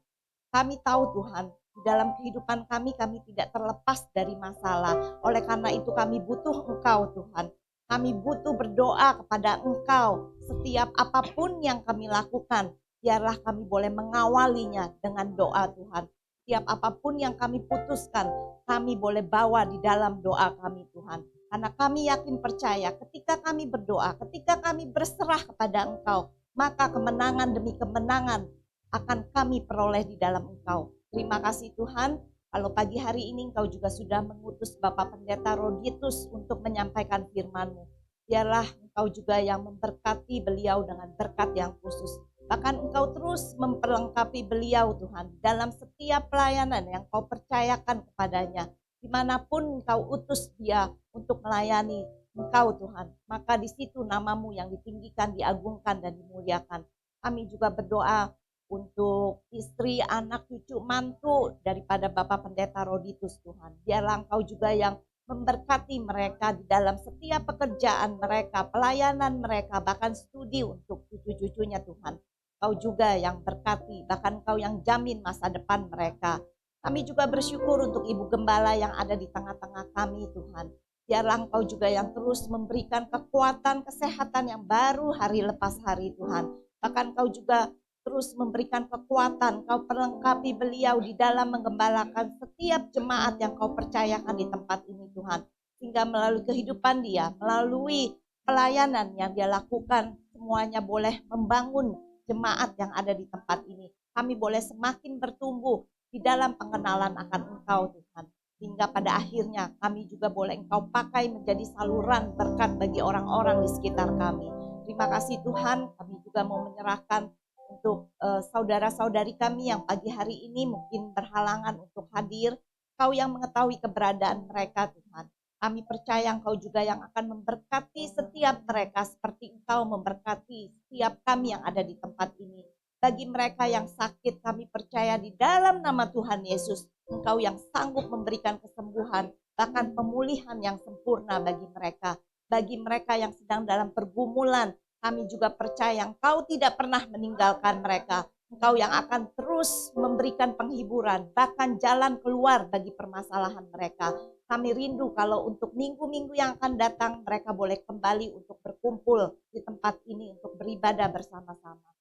Kami tahu Tuhan, di dalam kehidupan kami tidak terlepas dari masalah. Oleh karena itu kami butuh Engkau Tuhan. Kami butuh berdoa kepada Engkau. Setiap apapun yang kami lakukan, biarlah kami boleh mengawalinya dengan doa Tuhan. Setiap apapun yang kami putuskan, kami boleh bawa di dalam doa kami Tuhan. Karena kami yakin percaya ketika kami berdoa, ketika kami berserah kepada Engkau, maka kemenangan demi kemenangan akan kami peroleh di dalam Engkau. Terima kasih Tuhan, kalau pagi hari ini Engkau juga sudah mengutus Bapak Pendeta Roditus untuk menyampaikan firman-Mu. Biarlah Engkau juga yang memberkati beliau dengan berkat yang khusus. Bahkan Engkau terus memperlengkapi beliau Tuhan dalam setiap pelayanan yang Kau percayakan kepadanya. Dimanapun Engkau utus dia untuk melayani Engkau Tuhan, maka di situ nama-Mu yang ditinggikan, diagungkan dan dimuliakan. Kami juga berdoa untuk istri, anak, cucu, mantu daripada Bapak Pendeta Roditus Tuhan. Biarlah Engkau juga yang memberkati mereka di dalam setiap pekerjaan mereka, pelayanan mereka, bahkan studi untuk cucu-cucunya Tuhan. Engkau juga yang berkati, bahkan Engkau yang jamin masa depan mereka. Kami juga bersyukur untuk Ibu Gembala yang ada di tengah-tengah kami Tuhan. Biarlah Engkau juga yang terus memberikan kekuatan, kesehatan yang baru hari lepas hari Tuhan. Bahkan Engkau juga terus memberikan kekuatan, Kau perlengkapi beliau di dalam menggembalakan setiap jemaat yang Kau percayakan di tempat ini Tuhan. Sehingga melalui kehidupan dia, melalui pelayanan yang dia lakukan, semuanya boleh membangun jemaat yang ada di tempat ini. Kami boleh semakin bertumbuh di dalam pengenalan akan Engkau Tuhan. Hingga pada akhirnya kami juga boleh Engkau pakai menjadi saluran berkat bagi orang-orang di sekitar kami. Terima kasih Tuhan, kami juga mau menyerahkan untuk saudara-saudari kami yang pagi hari ini mungkin berhalangan untuk hadir. Kau yang mengetahui keberadaan mereka Tuhan. Kami percaya Engkau juga yang akan memberkati setiap mereka seperti Engkau memberkati setiap kami yang ada di tempat ini. Bagi mereka yang sakit, kami percaya di dalam nama Tuhan Yesus, Engkau yang sanggup memberikan kesembuhan, bahkan pemulihan yang sempurna bagi mereka. Bagi mereka yang sedang dalam pergumulan, kami juga percaya Engkau tidak pernah meninggalkan mereka. Engkau yang akan terus memberikan penghiburan, bahkan jalan keluar bagi permasalahan mereka. Kami rindu kalau untuk minggu-minggu yang akan datang, mereka boleh kembali untuk berkumpul di tempat ini untuk beribadah bersama-sama.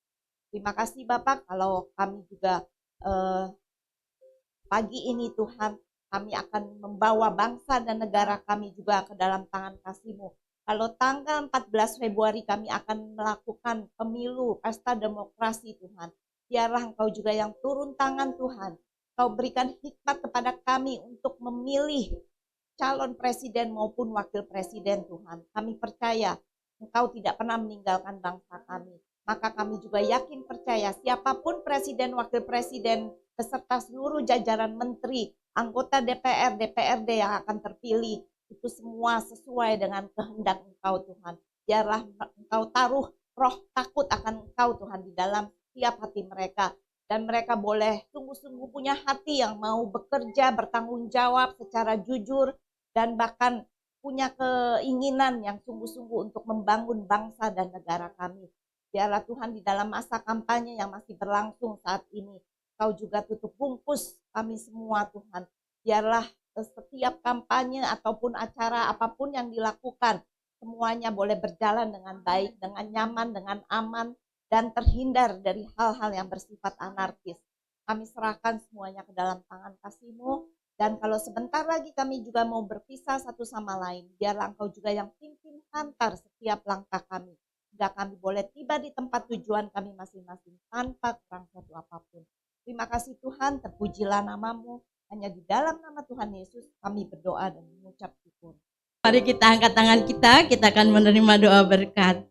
Terima kasih Bapak, kalau kami juga pagi ini Tuhan, kami akan membawa bangsa dan negara kami juga ke dalam tangan kasih-Mu. Kalau tanggal 14 Februari kami akan melakukan pemilu, pesta demokrasi Tuhan. Biarlah Engkau juga yang turun tangan Tuhan. Kau berikan hikmat kepada kami untuk memilih calon presiden maupun wakil presiden Tuhan. Kami percaya Engkau tidak pernah meninggalkan bangsa kami. Maka kami juga yakin percaya siapapun presiden, wakil presiden, beserta seluruh jajaran menteri, anggota DPR, DPRD yang akan terpilih, itu semua sesuai dengan kehendak Engkau Tuhan. Biarlah Engkau taruh roh takut akan Engkau Tuhan di dalam setiap hati mereka. Dan mereka boleh sungguh-sungguh punya hati yang mau bekerja, bertanggung jawab secara jujur, dan bahkan punya keinginan yang sungguh-sungguh untuk membangun bangsa dan negara kami. Biarlah Tuhan di dalam masa kampanye yang masih berlangsung saat ini, Kau juga tutup bungkus kami semua Tuhan. Biarlah setiap kampanye ataupun acara apapun yang dilakukan, semuanya boleh berjalan dengan baik, dengan nyaman, dengan aman, dan terhindar dari hal-hal yang bersifat anarkis. Kami serahkan semuanya ke dalam tangan kasih-Mu, dan kalau sebentar lagi kami juga mau berpisah satu sama lain, biarlah Engkau juga yang pimpin hantar setiap langkah kami. Hingga kami boleh tiba di tempat tujuan kami masing-masing tanpa kurang satu apapun. Terima kasih Tuhan, terpujilah nama-Mu. Hanya di dalam nama Tuhan Yesus kami berdoa dan mengucap syukur. Mari kita angkat tangan kita akan menerima doa berkat.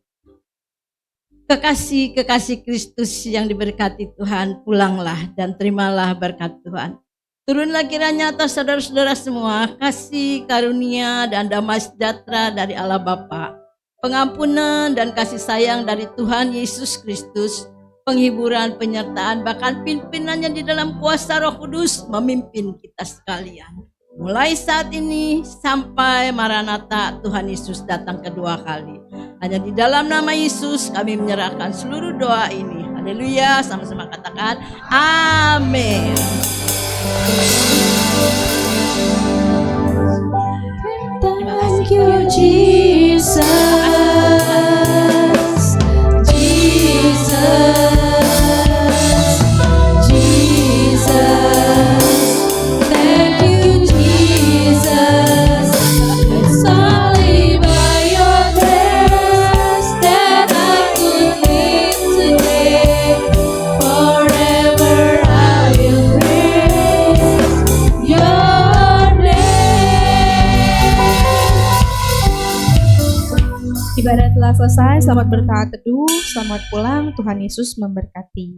Kekasih-kekasih Kristus yang diberkati Tuhan, pulanglah dan terimalah berkat Tuhan. Turunlah kiranya atas saudara-saudara semua, kasih, karunia, dan damai sejahtera dari Allah Bapa, pengampunan dan kasih sayang dari Tuhan Yesus Kristus, penghiburan, penyertaan, bahkan pimpinannya di dalam kuasa Roh Kudus memimpin kita sekalian. Mulai saat ini sampai Maranatha Tuhan Yesus datang kedua kali. Hanya di dalam nama Yesus kami menyerahkan seluruh doa ini. Haleluya, sama-sama katakan amin. Thank you, Jesus. Ibadah telah selesai, selamat berkah teduh, selamat pulang, Tuhan Yesus memberkati.